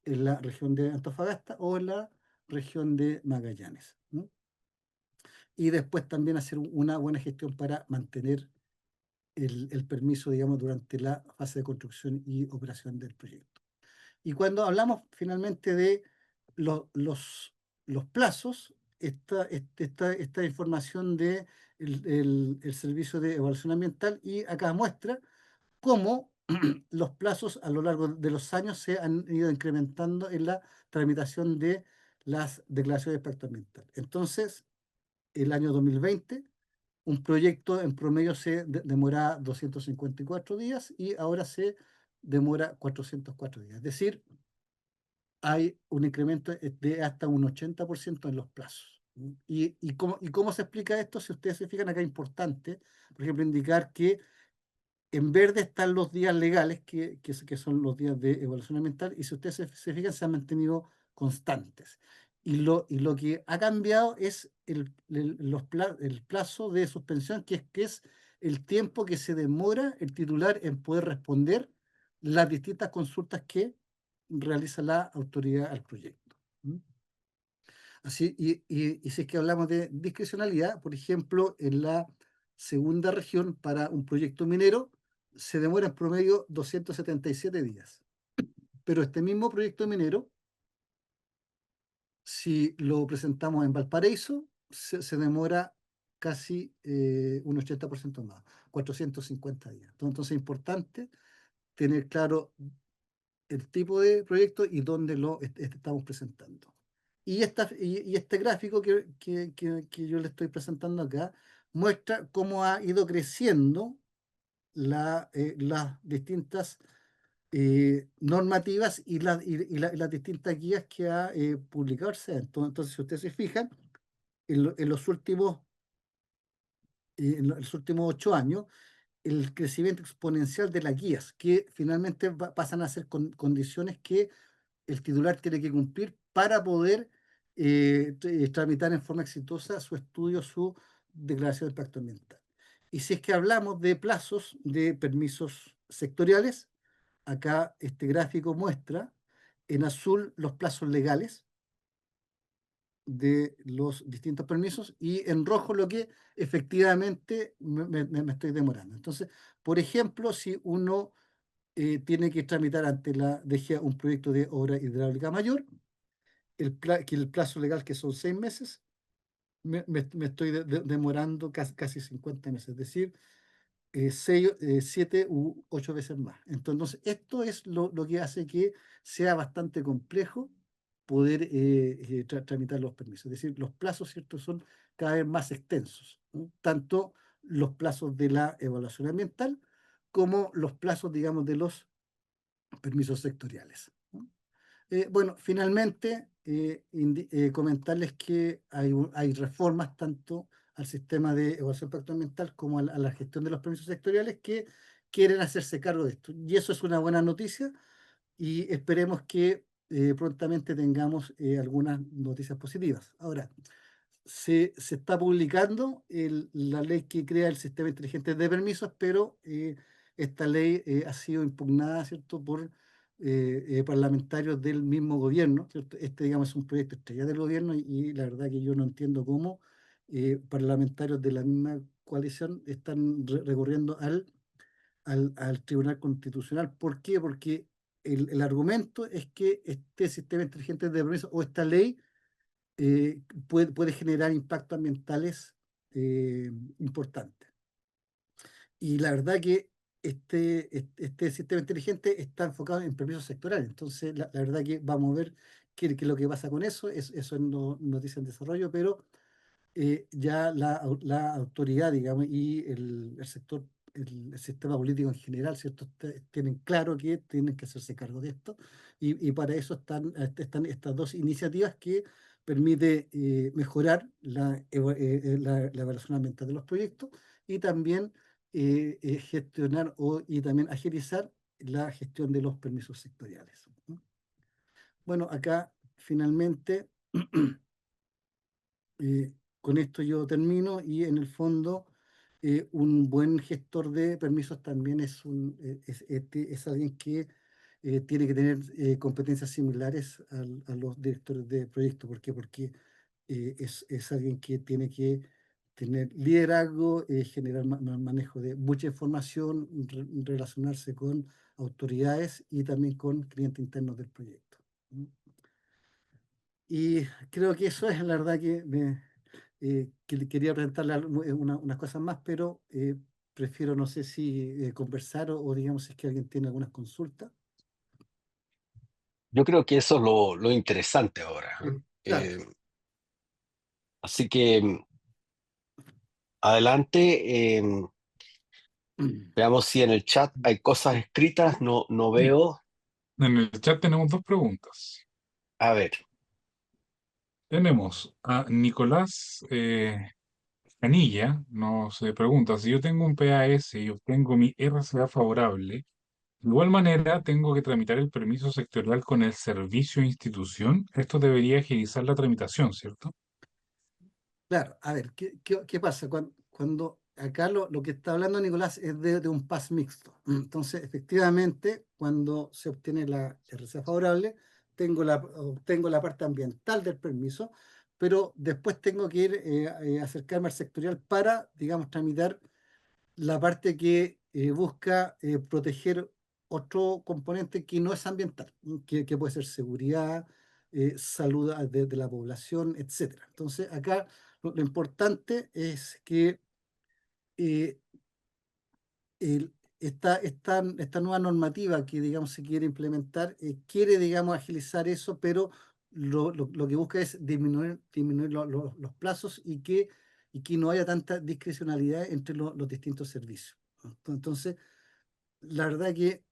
en la región de Antofagasta o en la región de Magallanes. Y después también hacer una buena gestión para mantener el permiso, digamos, durante la fase de construcción y operación del proyecto. Y cuando hablamos finalmente de los plazos, esta información de el Servicio de Evaluación Ambiental, y acá muestra cómo los plazos a lo largo de los años se han ido incrementando en la tramitación de las declaraciones de impacto ambiental. Entonces, el año 2020, un proyecto en promedio se demora 254 días y ahora se demora 404 días. Es decir, hay un incremento de hasta un 80% en los plazos. ¿Y cómo se explica esto? Si ustedes se fijan acá, es importante, por ejemplo, indicar que en verde están los días legales, que son los días de evaluación ambiental, y si ustedes se fijan, se han mantenido constantes. Y lo que ha cambiado es el plazo de suspensión, que es el tiempo que se demora el titular en poder responder las distintas consultas que realiza la autoridad al proyecto. Así, y si es que hablamos de discrecionalidad, por ejemplo, en la segunda región para un proyecto minero se demora en promedio 277 días. Pero este mismo proyecto minero, si lo presentamos en Valparaíso, se demora casi un 80% más, 450 días. Entonces es importante tener claro el tipo de proyecto y dónde lo estamos presentando. Y este gráfico que yo le estoy presentando acá muestra cómo ha ido creciendo las distintas normativas y las distintas guías que ha publicado el SEA. Entonces, si ustedes se fijan, en los últimos 8 años, el crecimiento exponencial de las guías, que finalmente pasan a ser condiciones que el titular tiene que cumplir para poder tramitar en forma exitosa su estudio, su declaración de impacto ambiental. Y si es que hablamos de plazos de permisos sectoriales, acá este gráfico muestra en azul los plazos legales de los distintos permisos y en rojo lo que efectivamente me estoy demorando. Entonces, por ejemplo, si uno tiene que tramitar ante la DGA un proyecto de obra hidráulica mayor, que el plazo legal, que son 6 meses, me estoy demorando casi 50 meses, es decir, 7 u 8 veces más. Entonces, esto es lo que hace que sea bastante complejo poder tramitar los permisos. Es decir, los plazos, ¿cierto?, son cada vez más extensos, ¿no? Tanto los plazos de la evaluación ambiental como los plazos, digamos, de los permisos sectoriales, ¿no? Bueno, finalmente, comentarles que hay reformas tanto al sistema de evaluación de impacto ambiental como a la gestión de los permisos sectoriales que quieren hacerse cargo de esto. Y eso es una buena noticia y esperemos que prontamente tengamos algunas noticias positivas. Ahora, se está publicando la ley que crea el sistema inteligente de permisos, pero esta ley ha sido impugnada, ¿cierto?, por parlamentarios del mismo gobierno, ¿cierto? Este, digamos, es un proyecto estrella del gobierno y la verdad que yo no entiendo cómo parlamentarios de la misma coalición están recurriendo al Tribunal Constitucional. ¿Por qué? Porque el argumento es que este sistema inteligente de permisos o esta ley puede generar impactos ambientales importantes. Y la verdad que este sistema inteligente está enfocado en permisos sectorales. Entonces, la verdad que vamos a ver qué es lo que pasa con eso. Eso no, noticia en desarrollo, pero ya la autoridad, digamos, y el sector, el sistema político en general, ¿cierto? Tienen claro que tienen que hacerse cargo de esto y para eso están estas dos iniciativas que permite mejorar la evaluación ambiental de los proyectos y también gestionar y también agilizar la gestión de los permisos sectoriales, ¿no? Bueno, acá finalmente con esto yo termino y en el fondo un buen gestor de permisos también es alguien que tiene que tener competencias similares a los directores de proyecto. ¿Por qué? Porque es alguien que tiene que tener liderazgo, generar manejo de mucha información, relacionarse con autoridades y también con clientes internos del proyecto. ¿No? Y creo que eso es la verdad que quería presentarle unas cosas más, pero prefiero, no sé si conversar o digamos si es que alguien tiene algunas consultas. Yo creo que eso es lo interesante ahora, ¿eh? Claro. Así que adelante, veamos si en el chat hay cosas escritas, no Sí. veo. En el chat tenemos dos preguntas. A ver, Tenemos a Nicolás Canilla, nos pregunta, si yo tengo un PAS y obtengo mi RCA favorable, de igual manera tengo que tramitar el permiso sectorial con el servicio de institución. Esto debería agilizar la tramitación, ¿cierto? Claro, a ver, ¿qué pasa? Cuando acá lo que está hablando Nicolás es de un PAS mixto. Entonces, efectivamente, cuando se obtiene la RCA favorable, obtengo la parte ambiental del permiso, pero después tengo que ir acercarme al sectorial para, digamos, tramitar la parte que busca proteger otro componente que no es ambiental, que puede ser seguridad, salud de la población, etcétera. Entonces, acá lo importante es que eh, esta nueva normativa que, digamos, se quiere implementar, quiere, digamos, agilizar eso, pero lo que busca es disminuir los plazos y que no haya tanta discrecionalidad entre los distintos servicios, ¿no? Entonces, la verdad que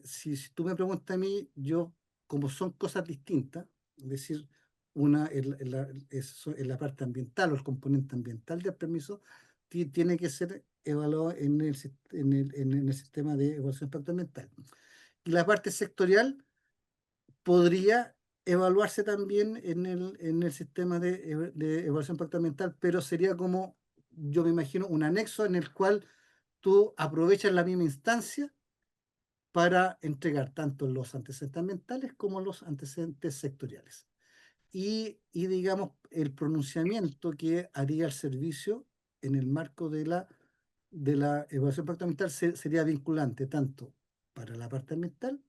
si tú me preguntas a mí, yo, como son cosas distintas, es decir, una es la parte ambiental o el componente ambiental del permiso, tiene que ser evaluado en el sistema de evaluación de impacto ambiental. Y la parte sectorial podría evaluarse también en el sistema de evaluación de impacto ambiental, pero sería como, yo me imagino, un anexo en el cual tú aprovechas la misma instancia para entregar tanto los antecedentes ambientales como los antecedentes sectoriales. Digamos, el pronunciamiento que haría el servicio en el marco de la evaluación de impacto ambiental sería vinculante tanto para la parte ambiental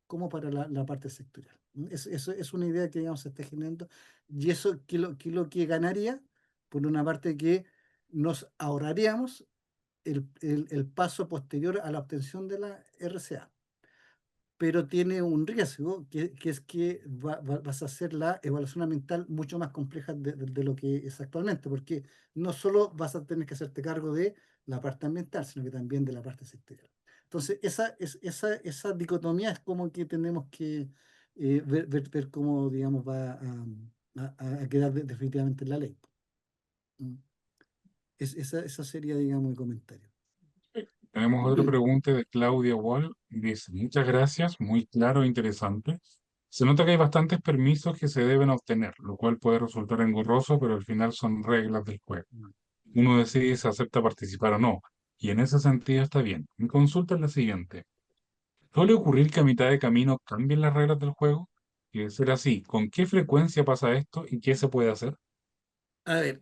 como para la parte sectorial. Eso es una idea que, digamos, se está generando y eso que lo que ganaría, por una parte, que nos ahorraríamos el paso posterior a la obtención de la RCA, pero tiene un riesgo, que es que vas a hacer la evaluación ambiental mucho más compleja de lo que es actualmente, porque no solo vas a tener que hacerte cargo de la parte ambiental, sino que también de la parte sectorial. Entonces, esa dicotomía es como que tenemos que ver cómo, digamos, va a quedar definitivamente en la ley. Mm. Esa sería, digamos, mi comentario. Tenemos otra pregunta de Claudia Wall. Dice, muchas gracias, muy claro e interesante. Se nota que hay bastantes permisos que se deben obtener, lo cual puede resultar engorroso, pero al final son reglas del juego. Mm. Uno decide si acepta participar o no, y en ese sentido está bien. Mi consulta es la siguiente. ¿Suele ocurrir que a mitad de camino cambien las reglas del juego? Y de ser así, ¿con qué frecuencia pasa esto y qué se puede hacer? A ver,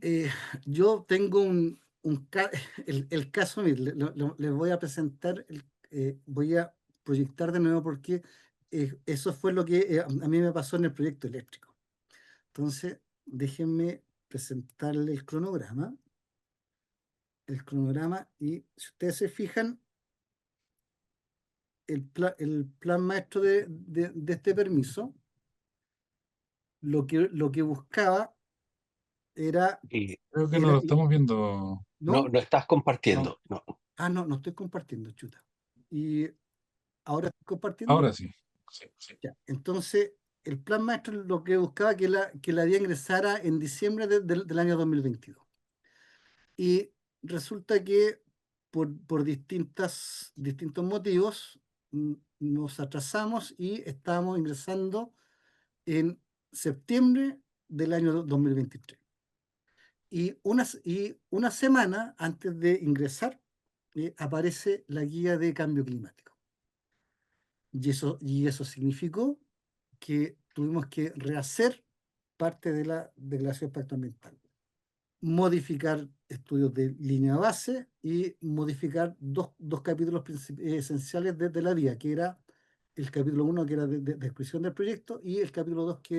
yo tengo el caso, mire, les voy a presentar, voy a proyectar de nuevo porque eso fue lo que a mí me pasó en el proyecto eléctrico. Entonces, déjenme presentarle el cronograma. el cronograma y si ustedes se fijan, el plan maestro de este permiso, lo que buscaba era, Y Creo que no era, lo estamos viendo no, ¿no? no estás no, compartiendo, no. Ah, no, no estoy compartiendo, chuta. Y ahora estoy compartiendo. ahora sí. Sí, sí. Ya. Entonces, el plan maestro lo que buscaba que la DIA ingresara en diciembre del año 2022. Y resulta que por distintos motivos nos atrasamos y estábamos ingresando en septiembre del año 2023. Y una semana antes de ingresar aparece la guía de cambio climático. Y eso significó que tuvimos que rehacer parte de la declaración de impacto ambiental, modificar estudios de línea base y modificar dos capítulos esenciales de la vía, que era el capítulo 1 que era de descripción del proyecto, y el capítulo 2 que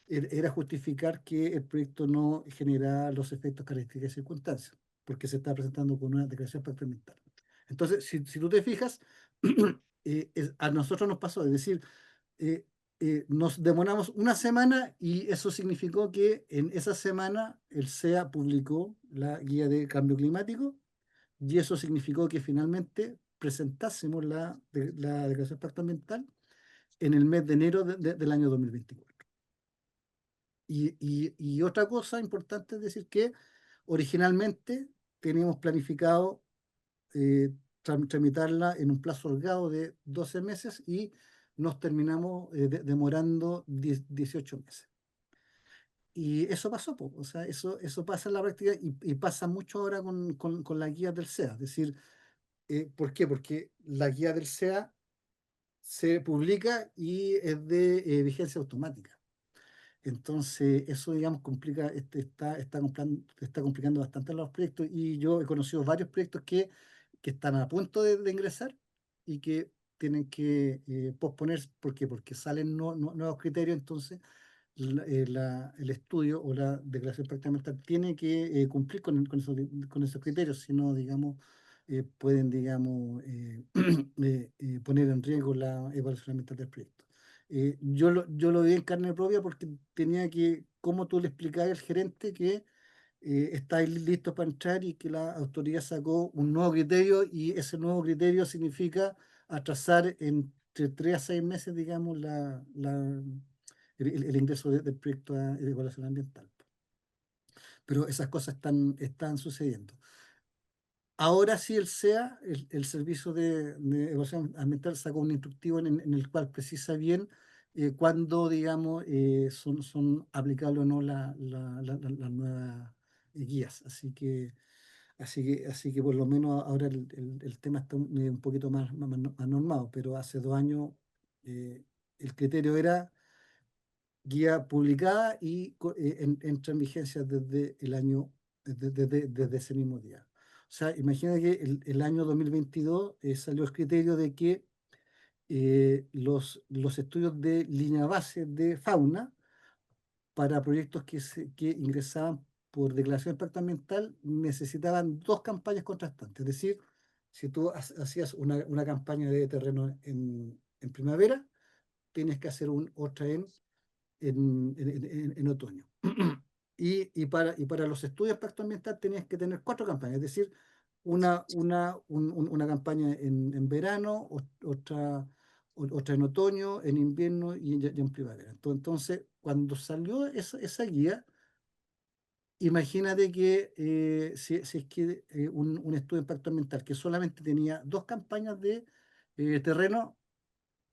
era justificar que el proyecto no genera los efectos, características y circunstancias, porque se está presentando con una declaración de impacto ambiental. Entonces, si tú te fijas, a nosotros nos pasó, es decir, eh, nos demoramos una semana y eso significó que en esa semana el SEA publicó la guía de cambio climático y eso significó que finalmente presentásemos la declaración de impacto ambiental en el mes de enero del año 2024. Y otra cosa importante es decir que originalmente teníamos planificado tramitarla en un plazo holgado de 12 meses y nos terminamos demorando 18 meses. Y eso pasó, po. O sea, eso pasa en la práctica y pasa mucho ahora con la guía del SEA. Es decir, ¿por qué? Porque la guía del SEA se publica y es de vigencia automática. Entonces, eso, digamos, está complicando bastante los proyectos y yo he conocido varios proyectos que están a punto de ingresar y que tienen que posponer. ¿Por qué? Porque salen nuevos criterios, entonces el estudio o la declaración de impacto ambiental tiene que cumplir con esos criterios, si no, digamos, pueden, digamos, poner en riesgo la evaluación ambiental del proyecto. Yo lo vi en carne propia porque tenía que, como tú le explicabas al gerente que está listo para entrar y que la autoridad sacó un nuevo criterio y ese nuevo criterio significa atrasar entre 3 a 6 meses, digamos, el ingreso del proyecto de evaluación ambiental. Pero esas cosas están sucediendo. Ahora sí el SEA, el Servicio de Evaluación Ambiental, sacó un instructivo en el cual precisa bien cuándo, digamos, son aplicables o no las nuevas guías. Así que por lo menos ahora el tema está un poquito más normado, pero hace 2 años el criterio era guía publicada y entra en vigencia desde el año, desde ese mismo día. O sea, imagina que el año 2022 salió el criterio de que los estudios de línea base de fauna para proyectos que ingresaban por declaración de impacto ambiental necesitaban 2 campañas contrastantes. Es decir, si tú hacías una campaña de terreno en primavera, tienes que hacer otra en otoño. Y para los estudios de impacto ambiental tenías que tener 4 campañas, es decir, una campaña en verano, otra en otoño, en invierno y en primavera. Entonces, cuando salió esa guía, imagínate que si es que un estudio de impacto ambiental que solamente tenía 2 campañas de terreno,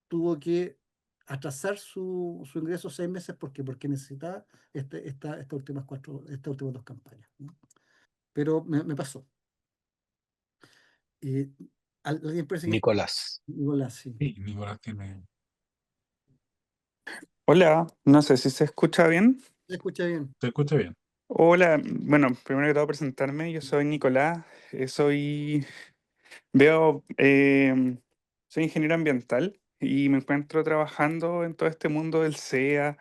tuvo que atrasar su ingreso 6 meses porque necesitaba estas últimas 2 campañas, ¿no? Pero me pasó. Eh, ¿Alguien parece que Nicolás. Nicolás, sí? Sí, Nicolás tiene. Hola, no sé si se escucha bien. ¿Se escucha bien? ¿Se escucha bien? Hola, bueno, primero que todo presentarme, yo soy Nicolás, veo, soy ingeniero ambiental y me encuentro trabajando en todo este mundo del SEA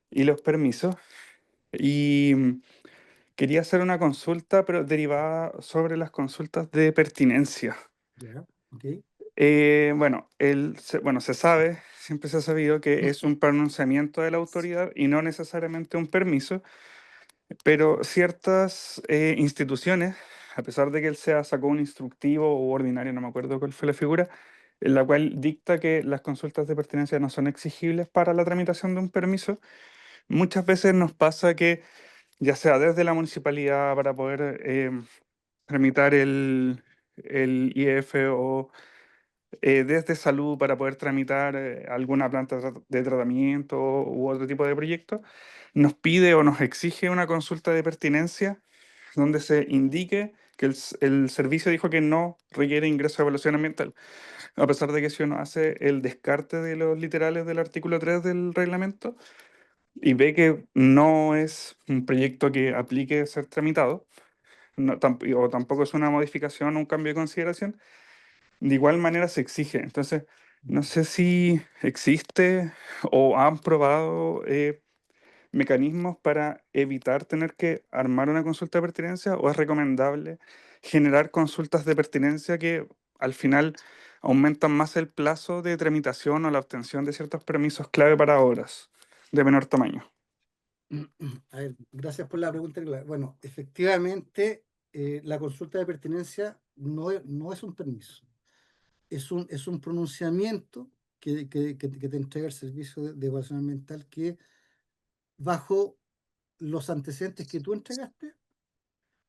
y los permisos. Y Quería hacer una consulta, pero derivada sobre las consultas de pertinencia. ¿Ya? ¿Ok? Bueno, bueno, se sabe, siempre se ha sabido que es un pronunciamiento de la autoridad y no necesariamente un permiso, pero ciertas instituciones, a pesar de que él sea sacó un instructivo o ordinario, no me acuerdo cuál fue la figura, en la cual dicta que las consultas de pertinencia no son exigibles para la tramitación de un permiso, muchas veces nos pasa que, ya sea desde la municipalidad para poder tramitar el IF o desde salud para poder tramitar alguna planta de tratamiento u otro tipo de proyecto, nos pide o nos exige una consulta de pertinencia donde se indique que el servicio dijo que no requiere ingreso de evaluación ambiental, a pesar de que si uno hace el descarte de los literales del artículo 3 del reglamento y ve que no es un proyecto que aplique ser tramitado, o tampoco es una modificación o un cambio de consideración, de igual manera se exige. Entonces, no sé si existe o han probado mecanismos para evitar tener que armar una consulta de pertinencia, o es recomendable generar consultas de pertinencia que al final aumentan más el plazo de tramitación o la obtención de ciertos permisos clave para obras de menor tamaño. A ver, gracias por la pregunta, Nicolás. Bueno, efectivamente, la consulta de pertinencia no es un permiso, es un pronunciamiento que te entrega el servicio de evaluación ambiental que, bajo los antecedentes que tú entregaste,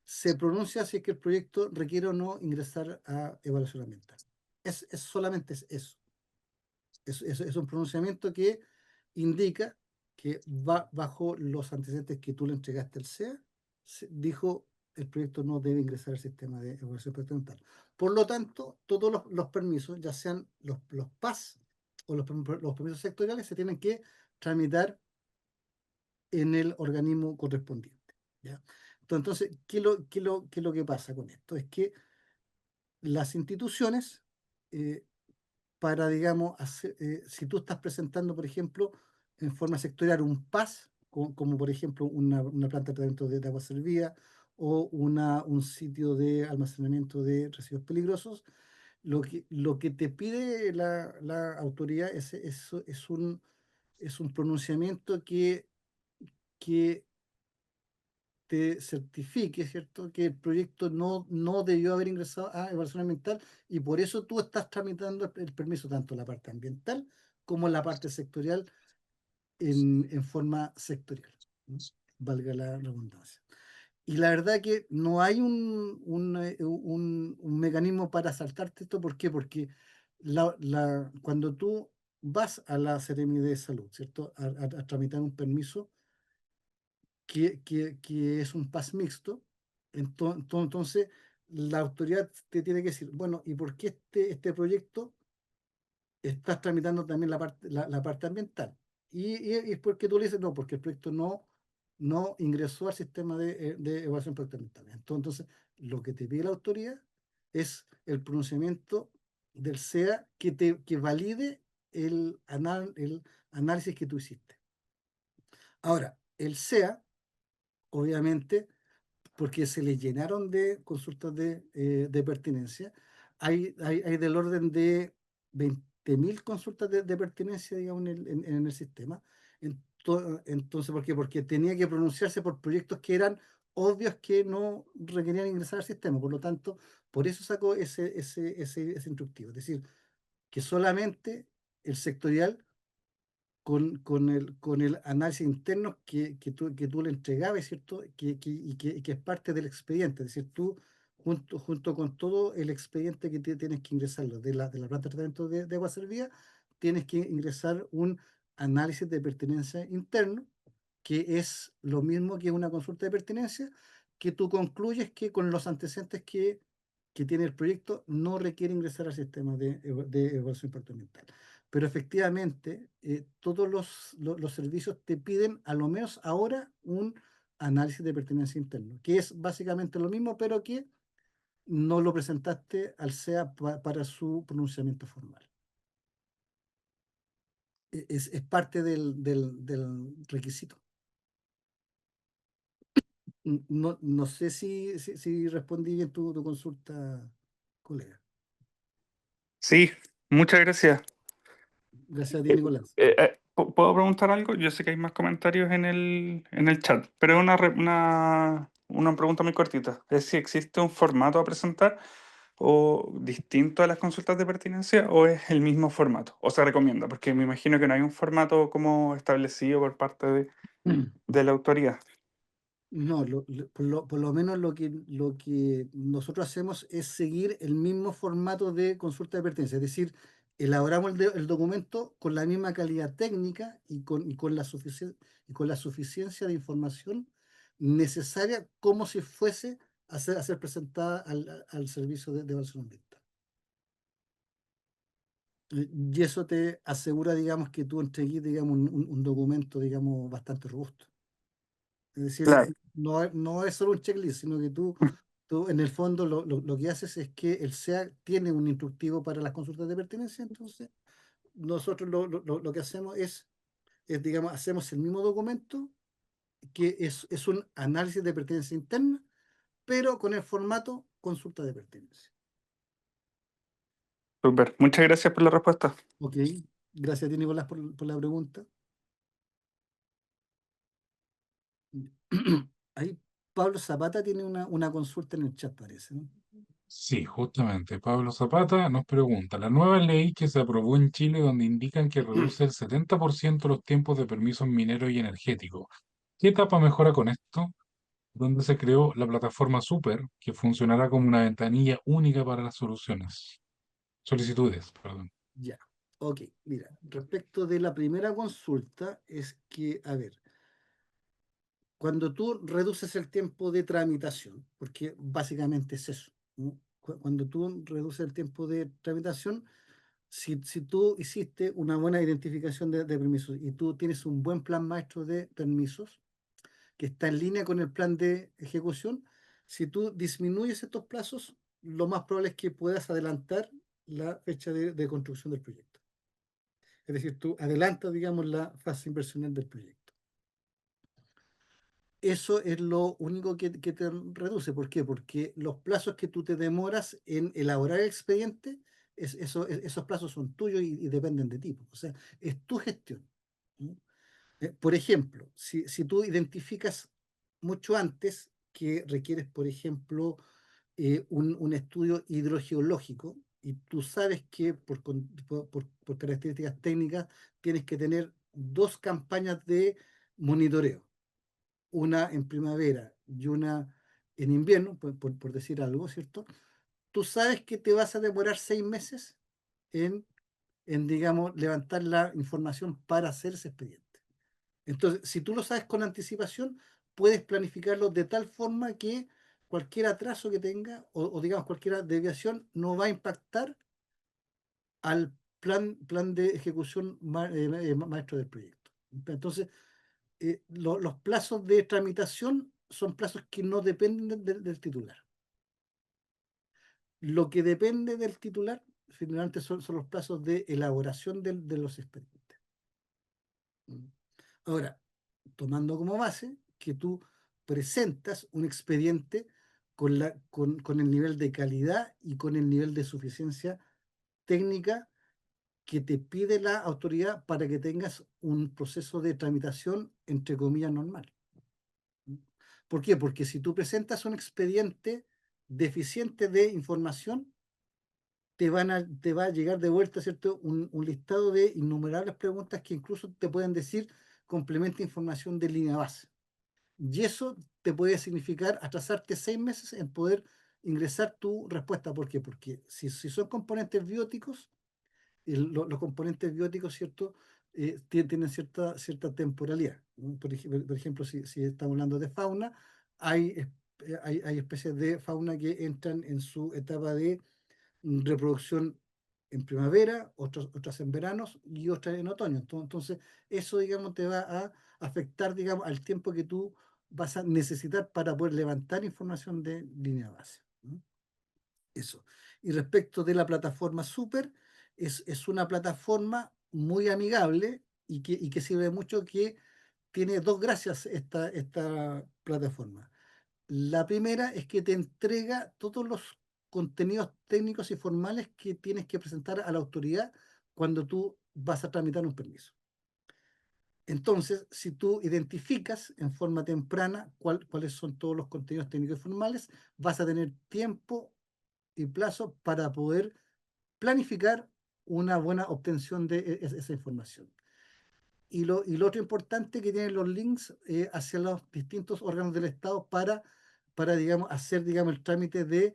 se pronuncia si es que el proyecto requiere o no ingresar a evaluación ambiental. Es solamente eso. Es un pronunciamiento que indica que va bajo los antecedentes que tú le entregaste al SEA, dijo el proyecto no debe ingresar al sistema de evaluación ambiental. Por lo tanto, todos los permisos, ya sean los PAS o los permisos sectoriales, se tienen que tramitar en el organismo correspondiente. ¿Ya? Entonces, ¿qué es lo que pasa con esto? Es que las instituciones, eh, para, digamos, si tú estás presentando, por ejemplo, en forma sectorial un PAS, como, por ejemplo una planta de tratamiento de agua servida o un sitio de almacenamiento de residuos peligrosos, lo que te pide la autoridad es un pronunciamiento que te certifique, ¿cierto?, que el proyecto no debió haber ingresado a evaluación ambiental y por eso tú estás tramitando el permiso, tanto la parte ambiental como la parte sectorial, en forma sectorial, ¿no? Valga la redundancia. Y la verdad que no hay un mecanismo para saltarte esto. ¿Por qué? Porque cuando tú vas a la Seremi de Salud, ¿cierto?, a tramitar un permiso, que es un PAS mixto, entonces la autoridad te tiene que decir, bueno, ¿y por qué este proyecto estás tramitando también la parte ambiental? Y es porque tú le dices, no, porque el proyecto no ingresó al sistema de evaluación de impacto ambiental. Entonces, lo que te pide la autoridad es el pronunciamiento del SEA que valide el análisis que tú hiciste. Ahora, el SEA, obviamente, porque se les llenaron de consultas de pertinencia. Hay del orden de 20.000 consultas de pertinencia, digamos, en el sistema. Entonces, ¿por qué? Porque tenía que pronunciarse por proyectos que eran obvios que no requerían ingresar al sistema. Por lo tanto, por eso sacó ese instructivo. Es decir, que solamente el sectorial con el análisis interno que tú le entregabas, ¿cierto? Y que es parte del expediente. Es decir, tú, junto con todo el expediente que tienes que ingresarlo de la planta de tratamiento de agua servida, tienes que ingresar un análisis de pertinencia interno, que es lo mismo que una consulta de pertinencia, que tú concluyes que con los antecedentes que tiene el proyecto no requiere ingresar al sistema de evaluación de impacto ambiental. Pero efectivamente, todos los servicios te piden, a lo menos ahora, un análisis de pertinencia interno, que es básicamente lo mismo, pero que no lo presentaste al SEA para su pronunciamiento formal. Es parte del requisito. No sé si respondí bien tu consulta, colega. Sí, muchas gracias. Gracias a ti, Eh, Nicolás. ¿Puedo preguntar algo? Yo sé que hay más comentarios en el chat, pero es una pregunta muy cortita. Es si existe un formato a presentar o distinto a las consultas de pertinencia o es el mismo formato o se recomienda, porque me imagino que no hay un formato como establecido por parte de la autoridad. No, por lo menos lo que nosotros hacemos es seguir el mismo formato de consulta de pertenencia, es decir, elaboramos el documento con la misma calidad técnica y con la suficiencia de información necesaria como si fuese a ser presentada al servicio de evaluación ambiental. Y eso te asegura, digamos, que tú entregues, digamos, un documento, digamos, bastante robusto. Es decir, Claro. no es solo un checklist, sino que tú en el fondo lo que haces es que el SEA tiene un instructivo para las consultas de pertinencia, entonces nosotros lo que hacemos digamos, hacemos el mismo documento que es un análisis de pertinencia interna, pero con el formato consulta de pertinencia. Súper. Muchas gracias por la respuesta. Ok, gracias a ti, Nicolás, por la pregunta. Ahí Pablo Zapata tiene una consulta en el chat, parece, ¿no? Sí, justamente. Pablo Zapata nos pregunta, la nueva ley que se aprobó en Chile donde indican que reduce el 70% los tiempos de permisos mineros y energéticos. ¿Qué etapa mejora con esto? Donde se creó la plataforma Super, que funcionará como una ventanilla única para las solicitudes, perdón. Ya, ok, mira, respecto de la primera consulta, es que, a ver, cuando tú reduces el tiempo de tramitación, porque básicamente es eso, ¿no? Cuando tú reduces el tiempo de tramitación, si tú hiciste una buena identificación de permisos y tú tienes un buen plan maestro de permisos que está en línea con el plan de ejecución, si tú disminuyes estos plazos, lo más probable es que puedas adelantar la fecha de construcción del proyecto. Es decir, tú adelantas, digamos, la fase inversional del proyecto. Eso es lo único que te reduce. ¿Por qué? Porque los plazos que tú te demoras en elaborar el expediente, esos plazos son tuyos y dependen de ti. O sea, es tu gestión. ¿No? Por ejemplo, si tú identificas mucho antes que requieres, por ejemplo, un estudio hidrogeológico y tú sabes que por características técnicas tienes que tener dos campañas de monitoreo, una en primavera y una en invierno, por decir algo, ¿cierto? Tú sabes que te vas a demorar 6 meses en, digamos, levantar la información para hacer ese expediente. Entonces, si tú lo sabes con anticipación, puedes planificarlo de tal forma que cualquier atraso que tenga o digamos cualquier desviación no va a impactar al plan de ejecución maestro del proyecto. Entonces, los plazos de tramitación son plazos que no dependen del titular. Lo que depende del titular finalmente son los plazos de elaboración de los expedientes. Ahora, tomando como base que tú presentas un expediente con el nivel de calidad y con el nivel de suficiencia técnica que te pide la autoridad para que tengas un proceso de tramitación, entre comillas, normal. ¿Por qué? Porque si tú presentas un expediente deficiente de información, te va a llegar de vuelta, ¿cierto? Un listado de innumerables preguntas que incluso te pueden decir complementa información de línea base. Y eso te puede significar atrasarte 6 meses en poder ingresar tu respuesta. ¿Por qué? Porque si son componentes bióticos, los componentes bióticos, ¿cierto? Tienen cierta temporalidad, ¿no? Por ejemplo, si estamos hablando de fauna, hay especies de fauna que entran en su etapa de reproducción en primavera, otras en veranos y otras en otoño. Entonces, eso, digamos, te va a afectar, digamos, al tiempo que tú vas a necesitar para poder levantar información de línea base, ¿no? Eso. Y respecto de la plataforma Super, es una plataforma muy amigable y que sirve mucho, que tiene dos gracias esta plataforma. La primera es que te entrega todos los contenidos técnicos y formales que tienes que presentar a la autoridad cuando tú vas a tramitar un permiso. Entonces, si tú identificas en forma temprana cuáles son todos los contenidos técnicos y formales, vas a tener tiempo y plazo para poder planificar una buena obtención de esa información. Y lo otro importante que tienen los links hacia los distintos órganos del Estado para digamos, hacer digamos, el trámite de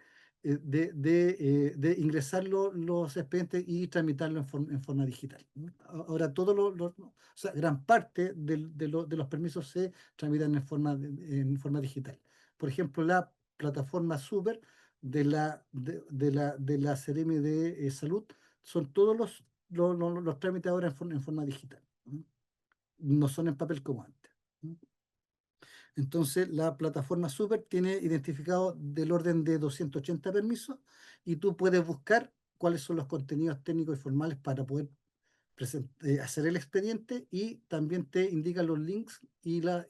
ingresar los expedientes y tramitarlo en forma digital. Ahora, o sea, gran parte de los permisos se tramitan en forma digital. Por ejemplo, la plataforma Super de la Seremi de Salud son todos los trámites ahora en forma digital. No son en papel como antes. Entonces, la plataforma Super tiene identificado del orden de 280 permisos y tú puedes buscar cuáles son los contenidos técnicos y formales para poder hacer el expediente, y también te indica los links y las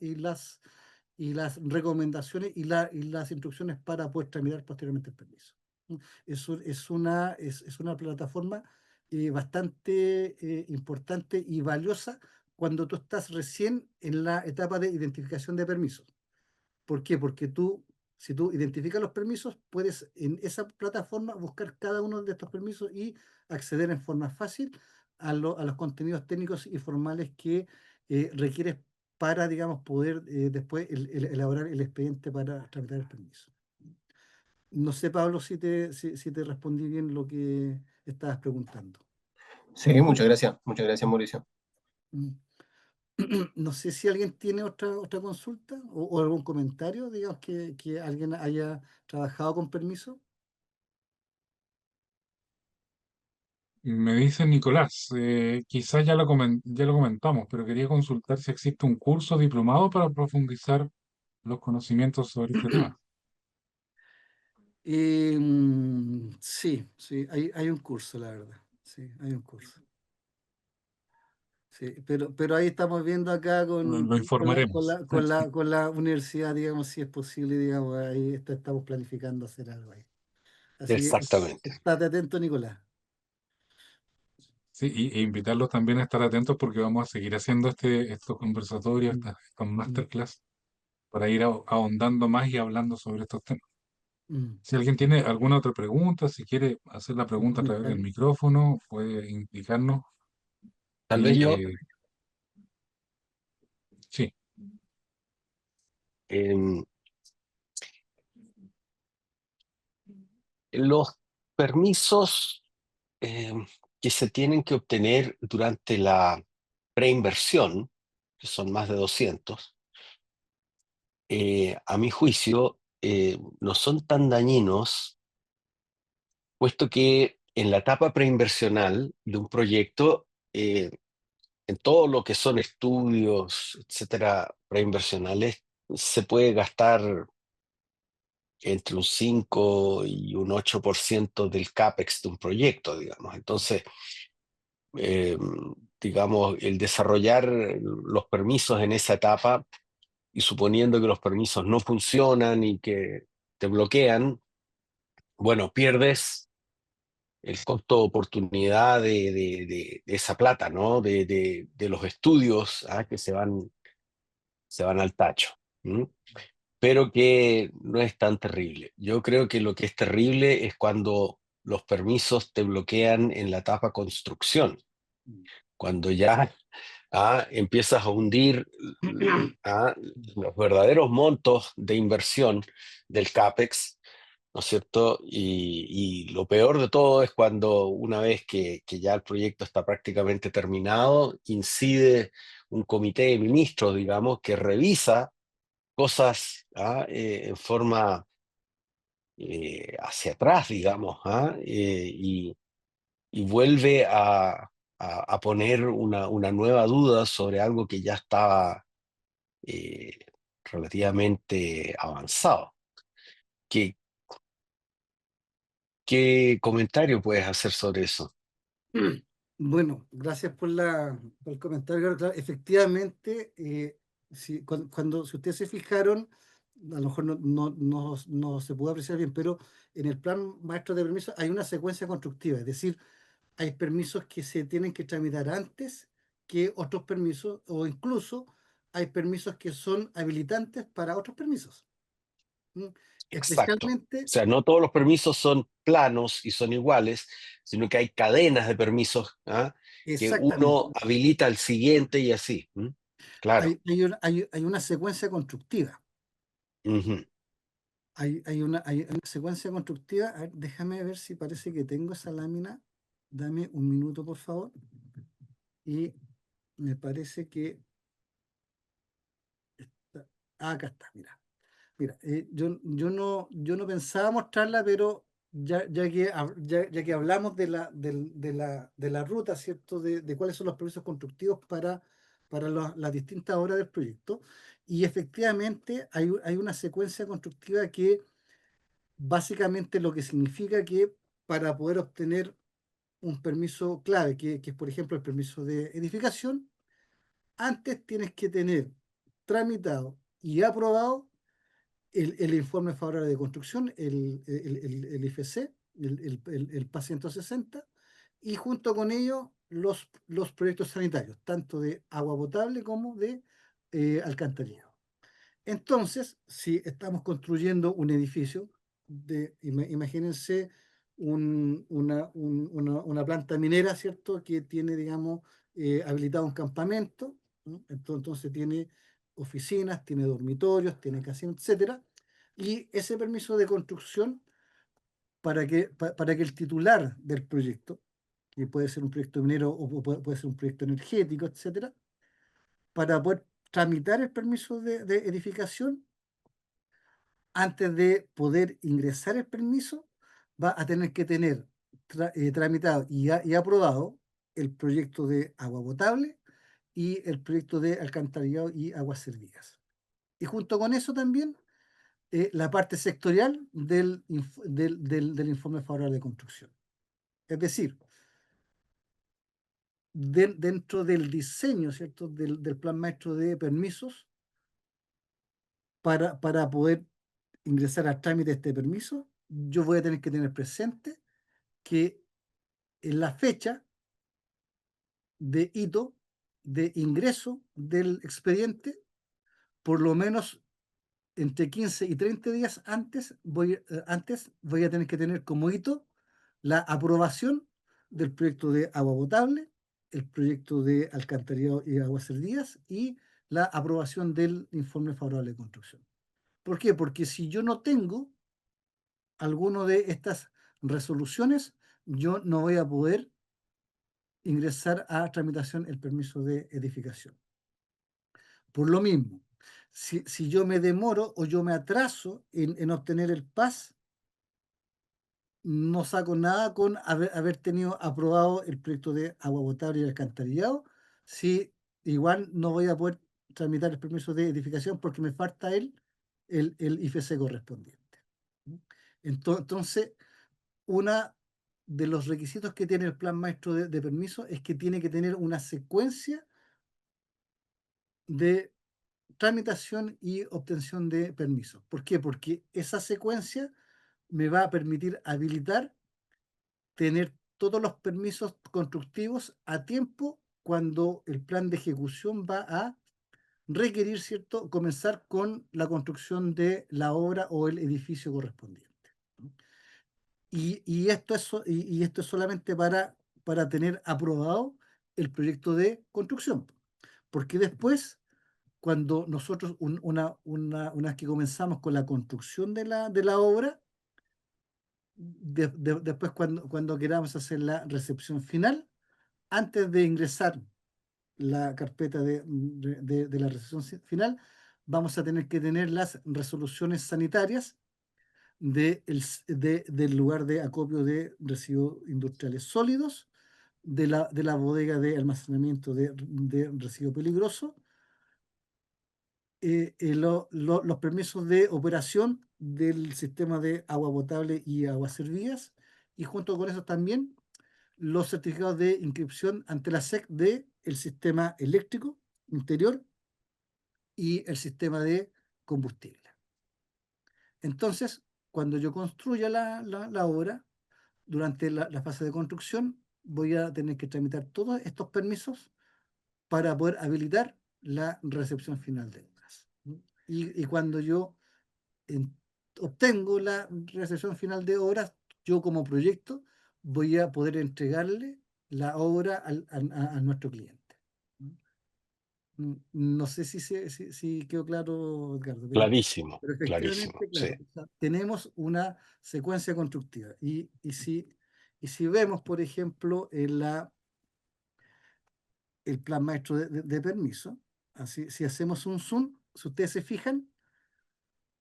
recomendaciones y las instrucciones para poder tramitar posteriormente el permiso. Es una plataforma bastante importante y valiosa cuando tú estás recién en la etapa de identificación de permisos. ¿Por qué? Porque si tú identificas los permisos, puedes en esa plataforma buscar cada uno de estos permisos y acceder en forma fácil a los contenidos técnicos y formales que requieres para, digamos, poder después elaborar el expediente para tramitar el permiso. No sé, Pablo, si te respondí bien lo que estabas preguntando. Sí, muchas gracias, Mauricio. Mm. No sé si alguien tiene otra consulta o algún comentario, digamos, que alguien haya trabajado con permiso. Me dice Nicolás, quizás ya lo comentamos, pero quería consultar si existe un curso diplomado para profundizar los conocimientos sobre este tema. Sí, sí, hay un curso, la verdad. Sí, hay un curso. Sí, pero ahí estamos viendo acá con, Lo con la, con informaremos. la, con la, con la universidad, digamos, si es posible, digamos, ahí estamos planificando hacer algo ahí. Así que Exactamente. estate atento, Nicolás. Sí, e invitarlos también a estar atentos porque vamos a seguir haciendo estos conversatorios, Mm, estas mm, masterclass, para ir ahondando más y hablando sobre estos temas. mm. Si alguien tiene alguna otra pregunta, si quiere hacer la Un pregunta a través del comentario. micrófono, puede indicarnos. Tal vez Y yo, sí, em, los permisos que se tienen que obtener durante la preinversión, que son más de 200, a mi juicio, no son tan dañinos, puesto que en la etapa preinversional de un proyecto, en todo lo que son estudios, etcétera, preinversionales, se puede gastar entre un 5 y un 8% del CAPEX de un proyecto, digamos. Entonces, eh, digamos, el desarrollar los permisos en esa etapa, y suponiendo que los permisos no funcionan y que te bloquean, bueno, pierdes el costo de oportunidad de esa plata, ¿no? De los estudios que se van al tacho. ¿Mm? Pero que no es tan terrible. Yo creo que lo que es terrible es cuando los permisos te bloquean en la etapa construcción, cuando ya empiezas a hundir los verdaderos montos de inversión del CAPEX, ¿no es cierto? Y lo peor de todo es cuando una vez que ya el proyecto está prácticamente terminado, incide un comité de ministros, digamos, que revisa cosas en forma hacia atrás, digamos, y vuelve a poner una nueva duda sobre algo que ya estaba eh, relativamente avanzado. ¿Qué, qué comentario puedes hacer sobre eso? Bueno, gracias por el comentario. Claro, efectivamente, si ustedes se fijaron, a lo mejor no se puede apreciar bien, pero en el plan maestro de permisos hay una secuencia constructiva, es decir, hay permisos que se tienen que tramitar antes que otros permisos, o incluso hay permisos que son habilitantes para otros permisos. ¿Mm? Exacto. O Especialmente, sea, no todos los permisos son planos y son iguales, sino que hay cadenas de permisos, ¿ah? Que exactamente, uno habilita al siguiente y así. Claro. hay una secuencia constructiva. Ujú. Hay una secuencia constructiva. A ver, déjame ver si parece que tengo esa lámina. Dame un minuto, por favor. Y me parece que acá está, mira. Mira, yo no pensaba mostrarla, pero ya que hablamos de la ruta, ¿cierto? De cuáles son los procesos constructivos para las distintas obras del proyecto. Y efectivamente hay una secuencia constructiva que básicamente lo que significa que para poder obtener un permiso clave, que es por ejemplo el permiso de edificación, antes tienes que tener tramitado y aprobado el informe favorable de construcción, el IFC, el PA 160, y junto con ello los proyectos sanitarios, tanto de agua potable como de alcantarillado. Entonces, si estamos construyendo un edificio, imagínense una planta minera, ¿cierto? Que tiene, digamos, habilitado un campamento, ¿no? Entonces tiene oficinas, tiene dormitorios, tiene casinos, etcétera. Y ese permiso de construcción, para que el titular del proyecto, que puede ser un proyecto minero o puede ser un proyecto energético, etcétera, para poder tramitar el permiso de edificación, antes de poder ingresar el permiso, va a tener que tener tramitado y aprobado el proyecto de agua potable y el proyecto de alcantarillado y aguas servidas. Y junto con eso también la parte sectorial del informe favorable de construcción. Es decir, dentro del diseño, ¿cierto? Del plan maestro de permisos, para poder ingresar al trámite de este permiso, yo voy a tener que tener presente que en la fecha de hito de ingreso del expediente, por lo menos entre 15 y 30 días antes voy a tener que tener como hito la aprobación del proyecto de agua potable, el proyecto de alcantarillado y aguas servidas y la aprobación del informe favorable de construcción. ¿Por qué? Porque si yo no tengo alguno de estas resoluciones, yo no voy a poder ingresar a tramitación el permiso de edificación. Por lo mismo, si yo me demoro o yo me atraso en obtener el PAS, no saco nada con haber tenido aprobado el proyecto de agua potable y alcantarillado, si igual no voy a poder tramitar el permiso de edificación porque me falta el IFC correspondiente. Entonces, una de los requisitos que tiene el plan maestro de permiso es que tiene que tener una secuencia de tramitación y obtención de permisos. ¿Por qué? Porque esa secuencia me va a permitir habilitar tener todos los permisos constructivos a tiempo cuando el plan de ejecución va a requerir, ¿cierto?, comenzar con la construcción de la obra o el edificio correspondiente. Y esto es solamente para tener aprobado el proyecto de construcción. Porque después, cuando nosotros, una vez que comenzamos con la construcción de la obra, después cuando queramos hacer la recepción final, antes de ingresar la carpeta de la recepción final, vamos a tener que tener las resoluciones sanitarias del lugar de acopio de residuos industriales sólidos, de la bodega de almacenamiento de residuos peligrosos, los permisos de operación del sistema de agua potable y aguas servidas, y junto con eso también los certificados de inscripción ante la SEC del sistema eléctrico interior y el sistema de combustible. Entonces, cuando yo construya la obra, durante la fase de construcción, voy a tener que tramitar todos estos permisos para poder habilitar la recepción final de obras. Y cuando yo obtengo la recepción final de obras, yo como proyecto voy a poder entregarle la obra a nuestro cliente. No sé si quedó claro, Edgardo, Clarísimo, pero clarísimo, efectivamente, sí. claro, o sea, tenemos una secuencia constructiva. Y si vemos, por ejemplo, el plan maestro de permiso, así, si hacemos un zoom, si ustedes se fijan,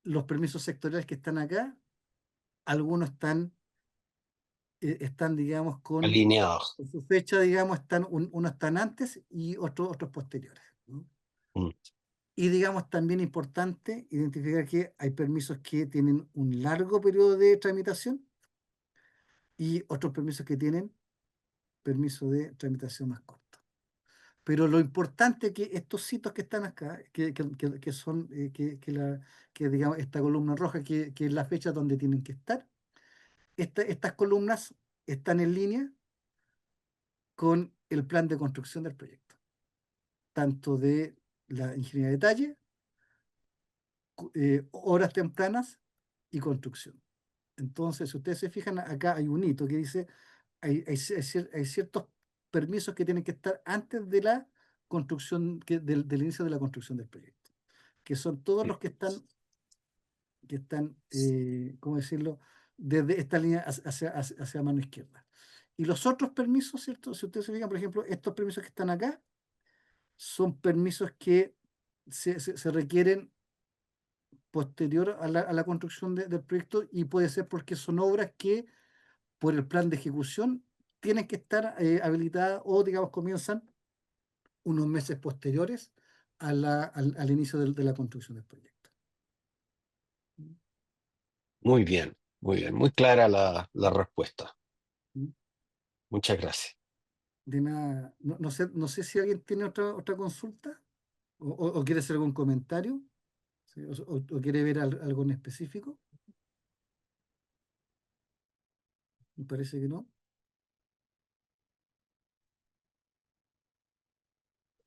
los permisos sectoriales que están acá, algunos están, digamos, con Alineados. su fecha, digamos, unos están antes y otros posteriores, ¿no? Mm. Y digamos, también importante identificar que hay permisos que tienen un largo periodo de tramitación y otros permisos que tienen permiso de tramitación más corto. Pero lo importante es que estos sitios que están acá, que son, que digamos, esta columna roja, que es la fecha donde tienen que estar, estas columnas están en línea con el plan de construcción del proyecto, tanto de la ingeniería de detalle, horas tempranas y construcción. Entonces, si ustedes se fijan, acá hay un hito que dice, hay ciertos permisos que tienen que estar antes de la construcción, del inicio de la construcción del proyecto, que son todos los que están, ¿cómo decirlo?, desde esta línea hacia mano izquierda. Y los otros permisos, ¿cierto? Si ustedes se fijan, por ejemplo, estos permisos que están acá son permisos que se requieren posterior a la construcción del proyecto, y puede ser porque son obras que por el plan de ejecución tienen que estar habilitadas, o digamos comienzan unos meses posteriores al inicio de la construcción del proyecto. Muy bien, muy bien. Muy clara la respuesta. ¿Mm? Muchas gracias. De nada, no sé si alguien tiene otra consulta o quiere hacer algún comentario, ¿sí? O quiere ver algo en específico. Me parece que no.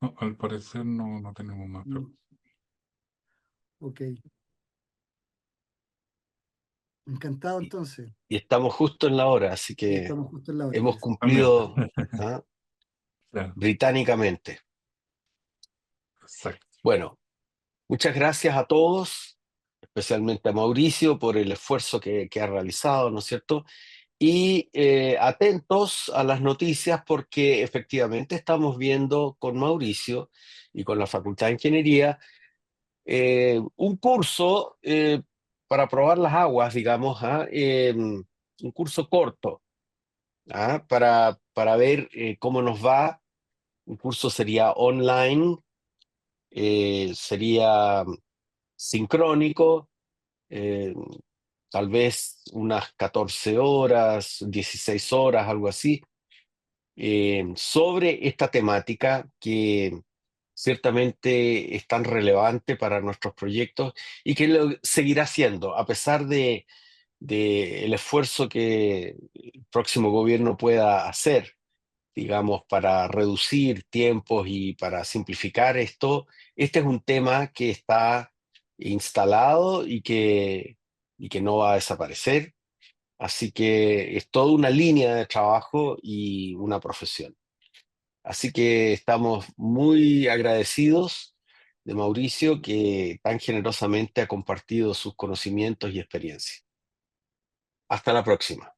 No, al parecer no tenemos más Mm, preguntas. Ok, encantado Y, entonces. y estamos justo en la hora, así Y que estamos justo en la hora, hemos parece. También. cumplido ¿ah? Claro, británicamente. exacto. Bueno, muchas gracias a todos, especialmente a Mauricio por el esfuerzo que ha realizado, ¿no es cierto? Y atentos a las noticias, porque efectivamente estamos viendo con Mauricio y con la Facultad de Ingeniería un curso para probar las aguas, digamos, un curso corto, para ver cómo nos va. Un curso sería online, sería sincrónico, eh, tal vez unas 14 horas, 16 horas, algo así, sobre esta temática que ciertamente es tan relevante para nuestros proyectos y que lo seguirá siendo, a pesar de el esfuerzo que el próximo gobierno pueda hacer, digamos, para reducir tiempos y para simplificar esto. Este es un tema que está instalado y que no va a desaparecer. Así que es toda una línea de trabajo y una profesión. Así que estamos muy agradecidos de Mauricio, que tan generosamente ha compartido sus conocimientos y experiencias. Hasta la próxima.